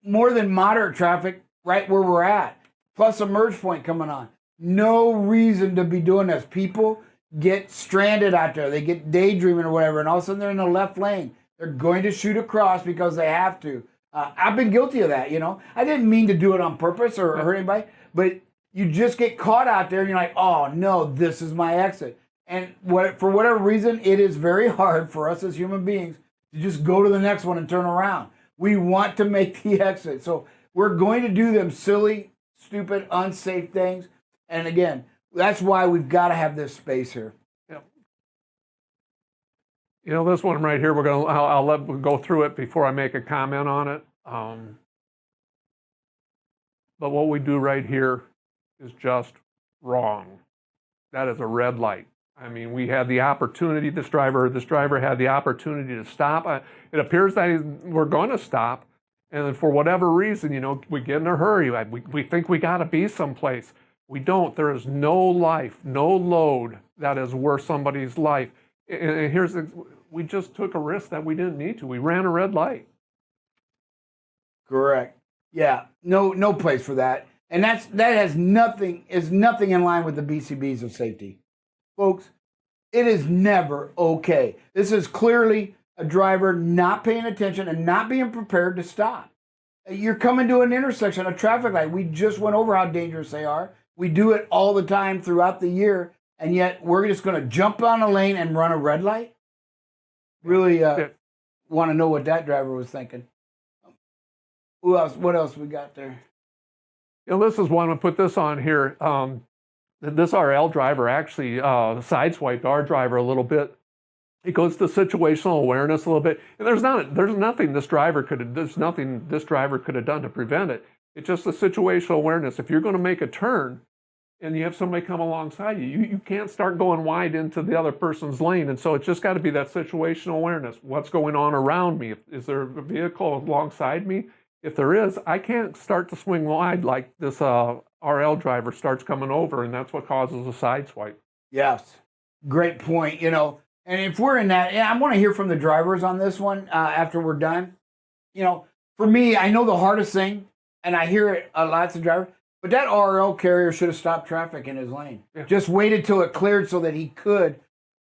more than moderate traffic right where we're at, plus a merge point coming on. No reason to be doing this. People get stranded out there. They get daydreaming or whatever, and all of a sudden they're in the left lane. They're going to shoot across because they have to. I've been guilty of that, you know. I didn't mean to do it on purpose or hurt anybody, but you just get caught out there and you're like, oh no, this is my exit. And for whatever reason, it is very hard for us as human beings to just go to the next one and turn around. We want to make the exit. So we're going to do them silly, stupid, unsafe things. And again, that's why we've got to have this space here. You know, this one right here, I'll let go through it before I make a comment on it. But what we do right here is just wrong. That is a red light. I mean, we had the opportunity, this driver had the opportunity to stop. It appears that we're going to stop. And then for whatever reason, you know, we get in a hurry. We think we got to be someplace. We don't. There is no life, no load that is worth somebody's life. And we just took a risk that we didn't need to. We ran a red light. Correct. Yeah. No place for that. And that is nothing in line with the BCBs of safety. Folks, it is never okay. This is clearly a driver not paying attention and not being prepared to stop. You're coming to an intersection, a traffic light. We just went over how dangerous they are. We do it all the time throughout the year, and yet we're just going to jump on a lane and run a red light? Really want to know what that driver was thinking. Who else? What else we got there? You know, this is one, I'll put this on here. This RL driver actually sideswiped our driver a little bit. It goes to situational awareness a little bit. And there's nothing this driver could have done to prevent it. It's just the situational awareness. If you're going to make a turn and you have somebody come alongside you, you can't start going wide into the other person's lane. And so it's just got to be that situational awareness. What's going on around me? Is there a vehicle alongside me? If there is, I can't start to swing wide like this RL driver starts coming over, and that's what causes a side swipe. Yes, great point. You know, and if we're in that, I want to hear from the drivers on this one after we're done. You know, for me, I know the hardest thing, and I hear it lots of drivers, but that RL carrier should have stopped traffic in his lane. Yeah. Just waited till it cleared so that he could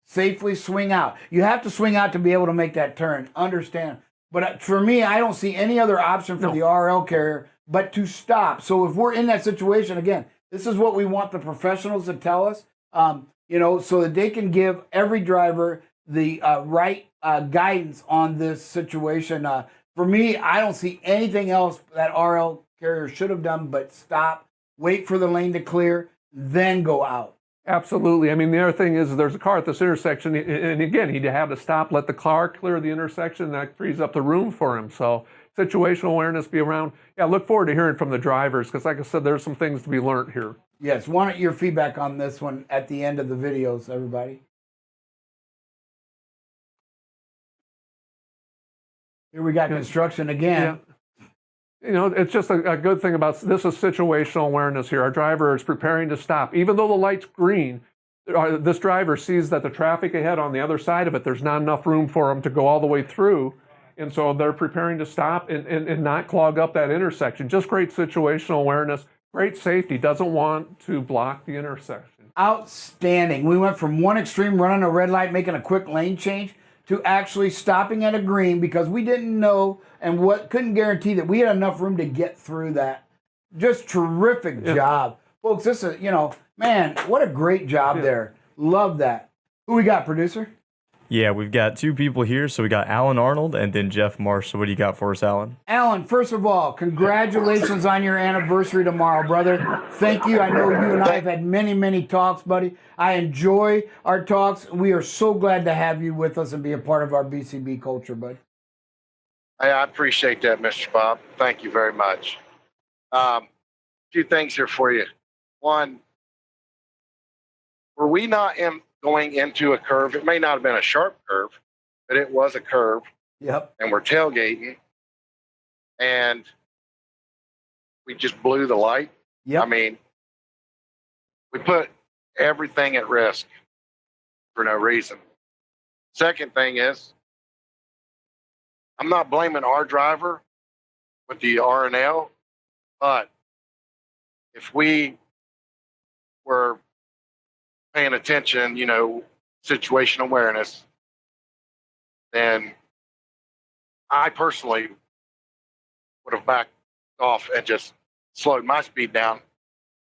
safely swing out. You have to swing out to be able to make that turn. Understand. But for me, I don't see any other option for the RL carrier but to stop. So if we're in that situation, again, this is what we want the professionals to tell us, you know, so that they can give every driver the right guidance on this situation. For me, I don't see anything else that RL carrier should have done but stop, wait for the lane to clear, then go out. Absolutely. I mean, the other thing is there's a car at this intersection, and again, he'd have to stop, let the car clear the intersection, and that frees up the room for him. So situational awareness, be around. Yeah, look forward to hearing from the drivers, because like I said, there's some things to be learned here. Yes, want your feedback on this one at the end of the videos, everybody. Here we got construction again. Yeah. You know, it's just a good thing about this is situational awareness here. Our driver is preparing to stop. Even though the light's green, this driver sees that the traffic ahead on the other side of it, there's not enough room for them to go all the way through. And so they're preparing to stop and not clog up that intersection. Just great situational awareness, great safety, doesn't want to block the intersection. Outstanding. We went from one extreme, running a red light, making a quick lane change, to actually stopping at a green because we didn't know and couldn't guarantee that we had enough room to get through that. Just terrific job. Folks, this is, you know, man, what a great job there. Love that. Who we got, producer? Yeah, we've got two people here. So we got Alan Arnold and then Jeff Marsh. So what do you got for us, Alan? Alan, first of all, congratulations on your anniversary tomorrow, brother. Thank you. I know you and I have had many, many talks, buddy. I enjoy our talks. We are so glad to have you with us and be a part of our BCB culture, bud. I appreciate that, Mr. Bob. Thank you very much. Two things here for you. One, were we not going into a curve? It may not have been a sharp curve, but it was a curve. Yep. And we're tailgating, and we just blew the light. Yep. I mean, we put everything at risk for no reason. Second thing is, I'm not blaming our driver with the R&L, but if we were paying attention, situational awareness, then I personally would have backed off and just slowed my speed down.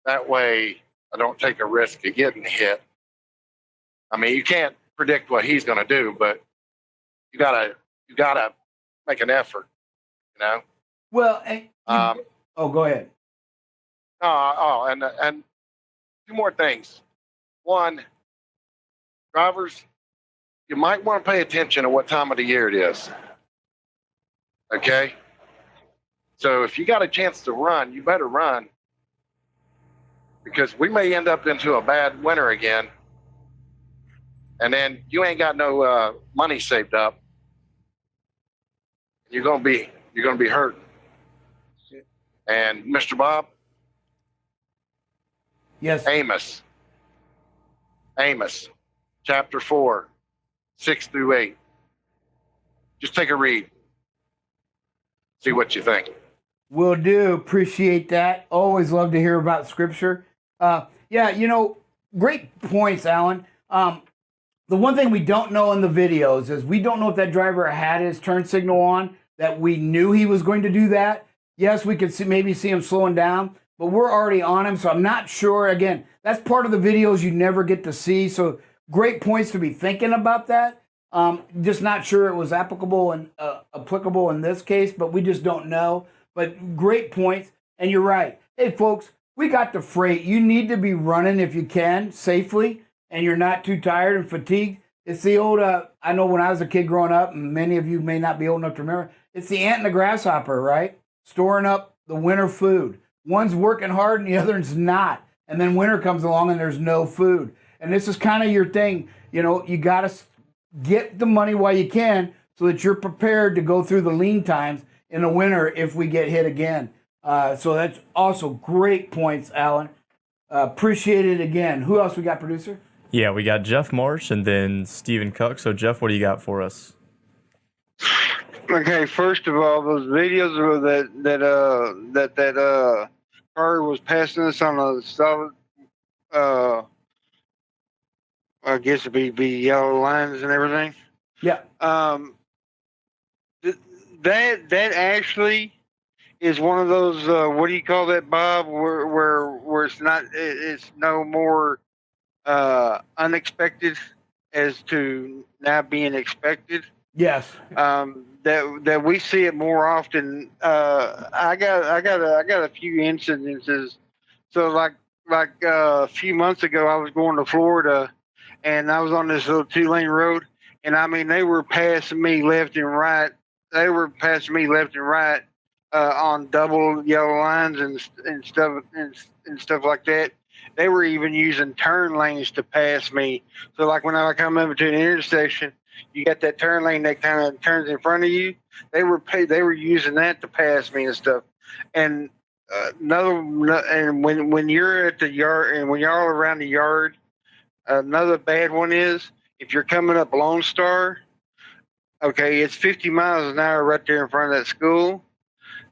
That way I don't take a risk of getting hit. I mean, you can't predict what he's going to do, but you gotta make an effort, Well, go ahead. And two more things. One, drivers, you might want to pay attention to what time of the year it is. Okay? So if you got a chance to run, you better run, because we may end up into a bad winter again, and then you ain't got no money saved up. You're gonna be hurting. And Mr. Bob? Yes. Amos, chapter 4, 6 through 8. Just take a read. See what you think. Will do. Appreciate that. Always love to hear about scripture. Great points, Alan. The one thing we don't know in the videos is we don't know if that driver had his turn signal on, that we knew he was going to do that. Yes, we could maybe see him slowing down, but we're already on him, so I'm not sure. Again, that's part of the videos you never get to see, so great points to be thinking about that. Just not sure it was applicable in this case, but we just don't know. But great points, and you're right. Hey, folks, we got the freight. You need to be running if you can safely, and you're not too tired and fatigued. It's the old, I know when I was a kid growing up, and many of you may not be old enough to remember, it's the ant and the grasshopper, right? Storing up the winter food. One's working hard and the other's not. And then winter comes along and there's no food. And this is kind of your thing. You got to get the money while you can so that you're prepared to go through the lean times in the winter if we get hit again. So that's also great points, Alan. Appreciate it again. Who else we got, producer? Yeah, we got Jeff Marsh and then Stephen Cook. So, Jeff, what do you got for us? Okay, first of all, those videos that car was passing us on a solid, I guess it'd be yellow lines and everything. Yeah. That actually is one of those. What do you call that, Bob? Where it's no more unexpected as to now being expected. Yes. That we see it more often. I got a few incidences. So like a few months ago, I was going to Florida, and I was on this little 2-lane road, and I mean they were passing me left and right. On double yellow lines and stuff like that. They were even using turn lanes to pass me. So like when I come over to an intersection, you got that turn lane that kind of turns in front of you. They were using that to pass me and stuff. And when you're at the yard and when y'all around the yard, another bad one is if you're coming up Lone Star. Okay, it's 50 miles an hour right there in front of that school,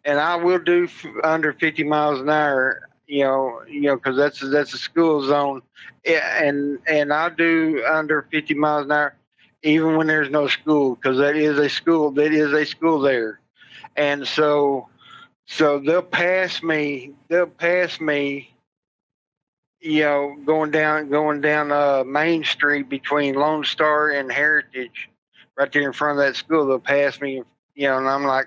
and I will do under 50 miles an hour. Because that's a school zone, and I'll do under 50 miles an hour, even when there's no school, because that is a school there, and so they'll pass me going down Main Street between Lone Star and Heritage, right there in front of that school. They'll pass me, and I'm like,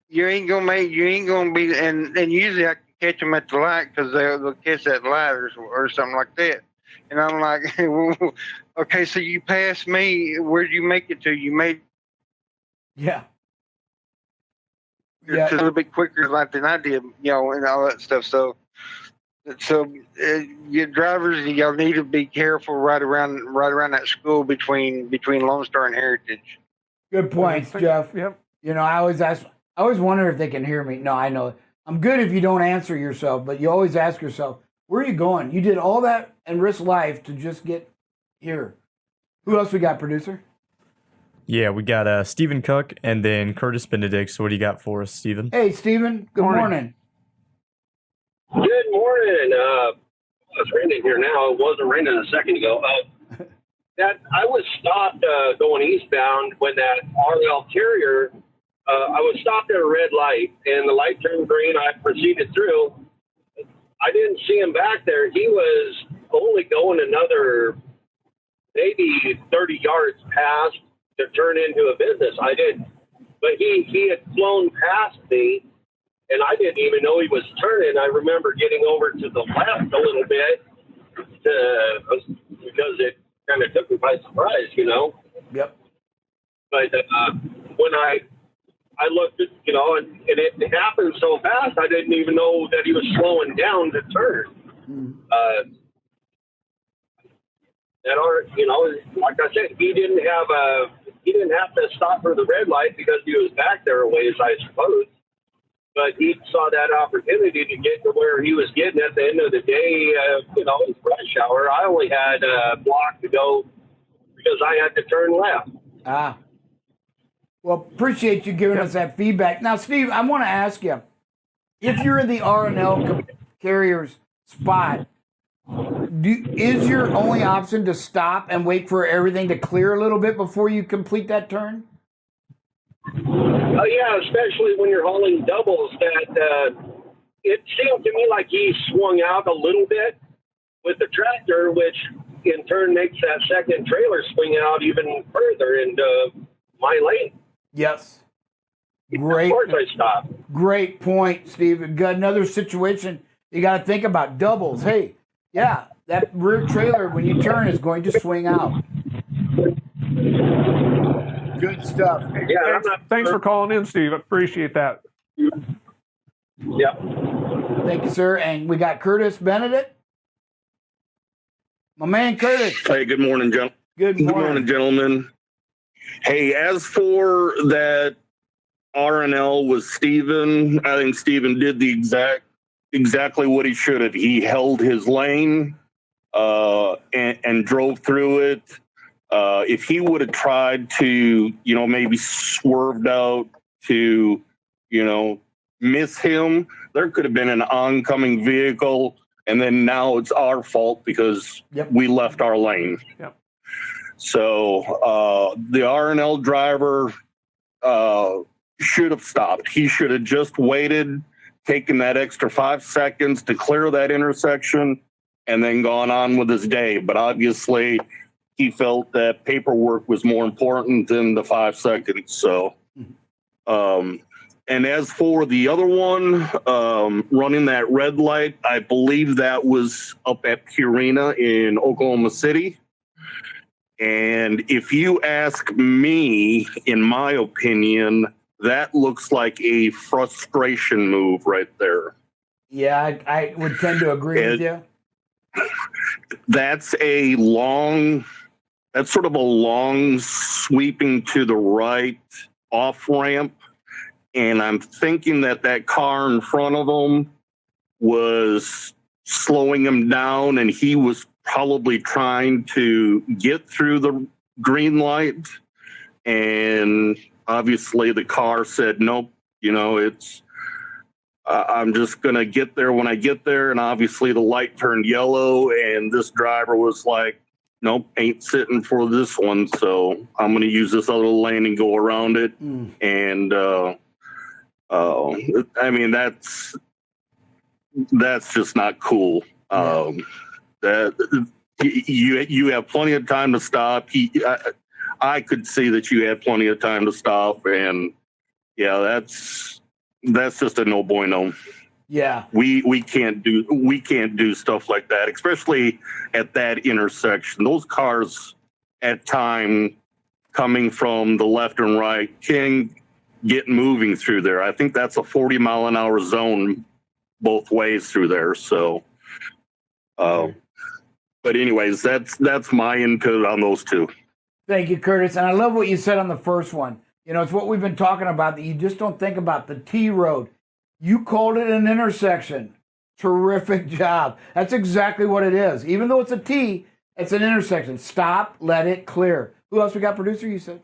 you ain't gonna be, and usually I can catch them at the light because they'll catch that light or something like that. And I'm like, okay, so you passed me. Where'd you make it to? You made Yeah. it a little bit quicker than I did, and all that stuff. So your drivers, y'all need to be careful right around that school between Lone Star and Heritage. Good points, Jeff. Yep. I always wonder if they can hear me. No, I know. I'm good if you don't answer yourself, but you always ask yourself, where are you going? You did all that and risk life to just get here. Who else we got, producer? Yeah, we got Stephen Cook and then Curtis Benedict. So what do you got for us, Stephen? Hey, Stephen. Good morning. Good morning. It's raining here now. It wasn't raining a second ago. I was stopped going eastbound when that RL Carrier, I was stopped at a red light, and the light turned green. I proceeded through. I didn't see him back there. He was only going another maybe 30 yards past to turn into a business. I didn't. But he had flown past me, and I didn't even know he was turning. I remember getting over to the left a little bit because it kind of took me by surprise, Yep. But when I looked at, and it happened so fast, I didn't even know that he was slowing down to turn. Like I said, he didn't have to stop for the red light because he was back there a ways, I suppose. But he saw that opportunity to get to where he was getting at the end of the day. It was rush hour. I only had a block to go because I had to turn left. Ah. Well, appreciate you giving us that feedback. Now, Steve, I want to ask you, if you're in the R&L carrier's spot, is your only option to stop and wait for everything to clear a little bit before you complete that turn? Yeah, especially when you're hauling doubles. That it seemed to me like he swung out a little bit with the tractor, which in turn makes that second trailer swing out even further into my lane. Yes. Great. Of course I stopped. Great point, Steve. We've got another situation you got to think about. Doubles. Hey, yeah, that rear trailer, when you turn, is going to swing out. Good stuff. Yeah, thanks for calling in, Steve. Appreciate that. Yep. Thank you, sir. And we got Curtis Benedict. My man, Curtis. Hey, good morning, gentlemen. Good morning, gentlemen. Hey, as for that R&L with Steven, I think Steven did the exactly what he should have. He held his lane and drove through it. If he would have tried to, maybe swerved out to, miss him, there could have been an oncoming vehicle, and then now it's our fault because we left our lane. Yep. So the R&L driver should have stopped. He should have just waited, taken that extra 5 seconds to clear that intersection, and then gone on with his day. But obviously, he felt that paperwork was more important than the 5 seconds. So, and as for the other one, running that red light, I believe that was up at Purina in Oklahoma City. And if you ask me, in my opinion, that looks like a frustration move right there. Yeah, I would tend to agree with you. That's sort of a long sweeping to the right off ramp. And I'm thinking that car in front of him was slowing him down, and he was probably trying to get through the green light. And obviously the car said, nope, I'm just going to get there when I get there. And obviously the light turned yellow, and this driver was like, nope, ain't sitting for this one. So I'm going to use this other lane and go around it. And, I mean, that's just not cool. That you have plenty of time to stop. I could see that you had plenty of time to stop, and yeah, that's just a no bueno. Yeah, we can't do stuff like that, especially at that intersection. Those cars at time coming from the left and right can get moving through there. I think that's a 40-mile-an-hour zone both ways through there. So, but anyways, that's my input on those two. Thank you, Curtis. And I love what you said on the first one. You know, it's what we've been talking about, that you just don't think about the T road. You called it an intersection. Terrific job. That's exactly what it is. Even though it's a T, it's an intersection. Stop, let it clear. Who else we got, producer, you said?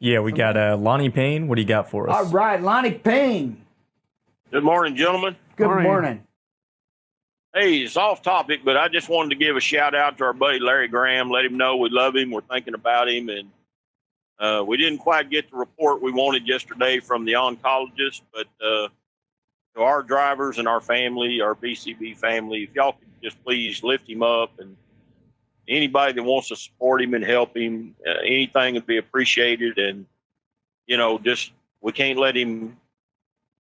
Yeah, we got Lonnie Payne. What do you got for us? All right, Lonnie Payne. Good morning, gentlemen. Good morning. Hey, it's off topic, but I just wanted to give a shout out to our buddy Larry Graham. Let him know we love him. We're thinking about him. And we didn't quite get the report we wanted yesterday from the oncologist, but to our drivers and our family, our BCB family, if y'all could just please lift him up, and anybody that wants to support him and help him, anything would be appreciated. And, you know, just we can't let him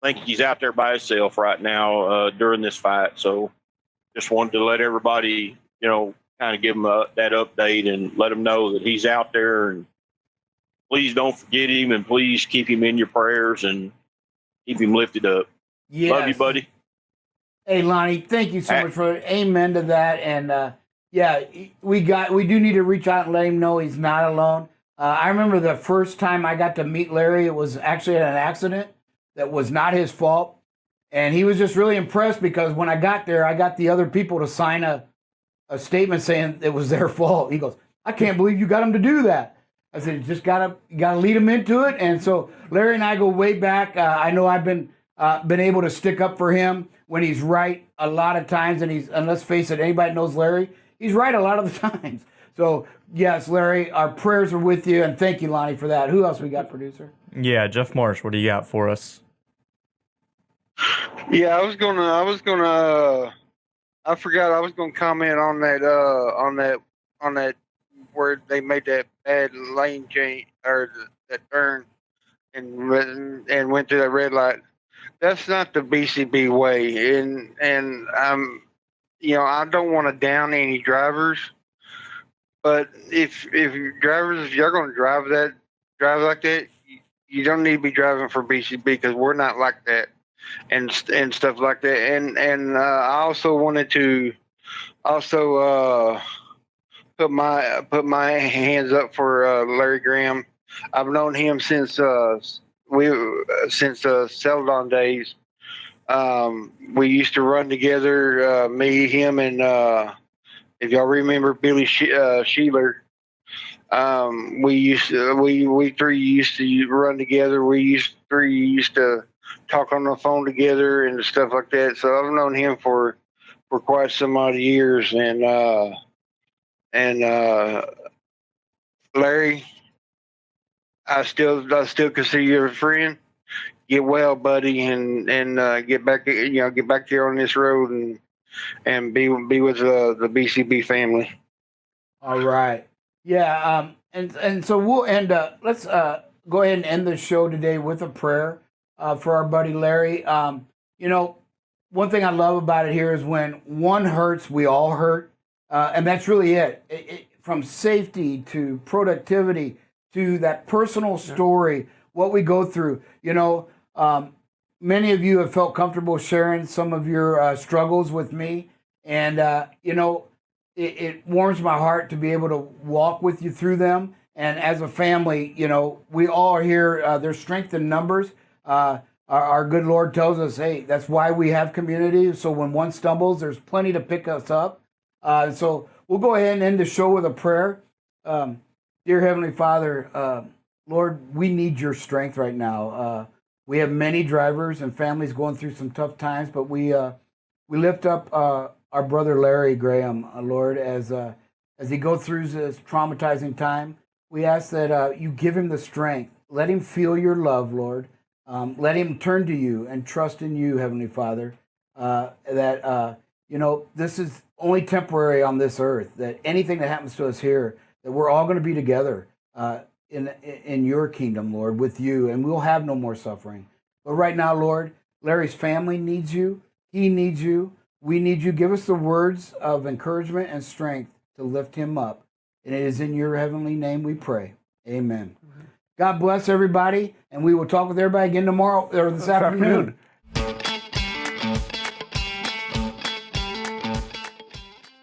think he's out there by himself right now during this fight. So just wanted to let everybody, you know, kind of give him that update and let him know that he's out there. And please don't forget him, and please keep him in your prayers and keep him lifted up. Yes. Love you, buddy. Hey, Lonnie, thank you so much for it. Amen to that. And yeah, we do need to reach out and let him know he's not alone. I remember the first time I got to meet Larry, it was actually an accident that was not his fault. And he was just really impressed because when I got there, I got the other people to sign a statement saying it was their fault. He goes, I can't believe you got him to do that. I said, you just gotta lead him into it. And so Larry and I go way back. I know I've been able to stick up for him when he's right a lot of times. And let's face it, anybody that knows Larry, he's right a lot of the times. So yes, Larry, our prayers are with you, and thank you, Lonnie, for that. Who else we got, producer? Yeah, Jeff Marsh, what do you got for us? Yeah, I forgot I was gonna comment on that where they made that bad lane change or that turn and went through that red light. That's not the BCB way, and you know, I don't want to down any drivers, but if you're going to drive like that, you don't need to be driving for BCB, because we're not like that and stuff like that. And I also wanted to put my hands up for Larry Graham. I've known him since Celadon days. We used to run together, me, him, and if y'all remember Billy Sheeler. We three used to run together. We used to talk on the phone together and stuff like that. So I've known him for quite some odd years. And Larry, I still consider you a friend. Get well, buddy, and get back here on this road and be with the BCB family. All right. Yeah. And so we'll end. Let's go ahead and end the show today with a prayer for our buddy Larry. You know, one thing I love about it here is when one hurts, we all hurt, and that's really it. From safety to productivity to that personal story, what we go through. You know, many of you have felt comfortable sharing some of your struggles with me, and you know, it warms my heart to be able to walk with you through them. And as a family, you know, we all are here. There's strength in numbers. Our good Lord tells us, hey, that's why we have community. So when one stumbles, there's plenty to pick us up. So we'll go ahead and end the show with a prayer. Dear Heavenly Father, Lord, we need your strength right now. We have many drivers and families going through some tough times, but we lift up our brother Larry Graham, Lord, as he goes through this traumatizing time. We ask that you give him the strength. Let him feel your love, Lord. Let him turn to you and trust in you, Heavenly Father. That you know, this is only temporary on this earth, that anything that happens to us here, that we're all going to be together in your kingdom, Lord, with you, and we'll have no more suffering. But right now, Lord, Larry's family needs you. He needs you. We need you. Give us the words of encouragement and strength to lift him up. And it is in your heavenly name we pray. Amen. God bless everybody, and we will talk with everybody again tomorrow or this afternoon.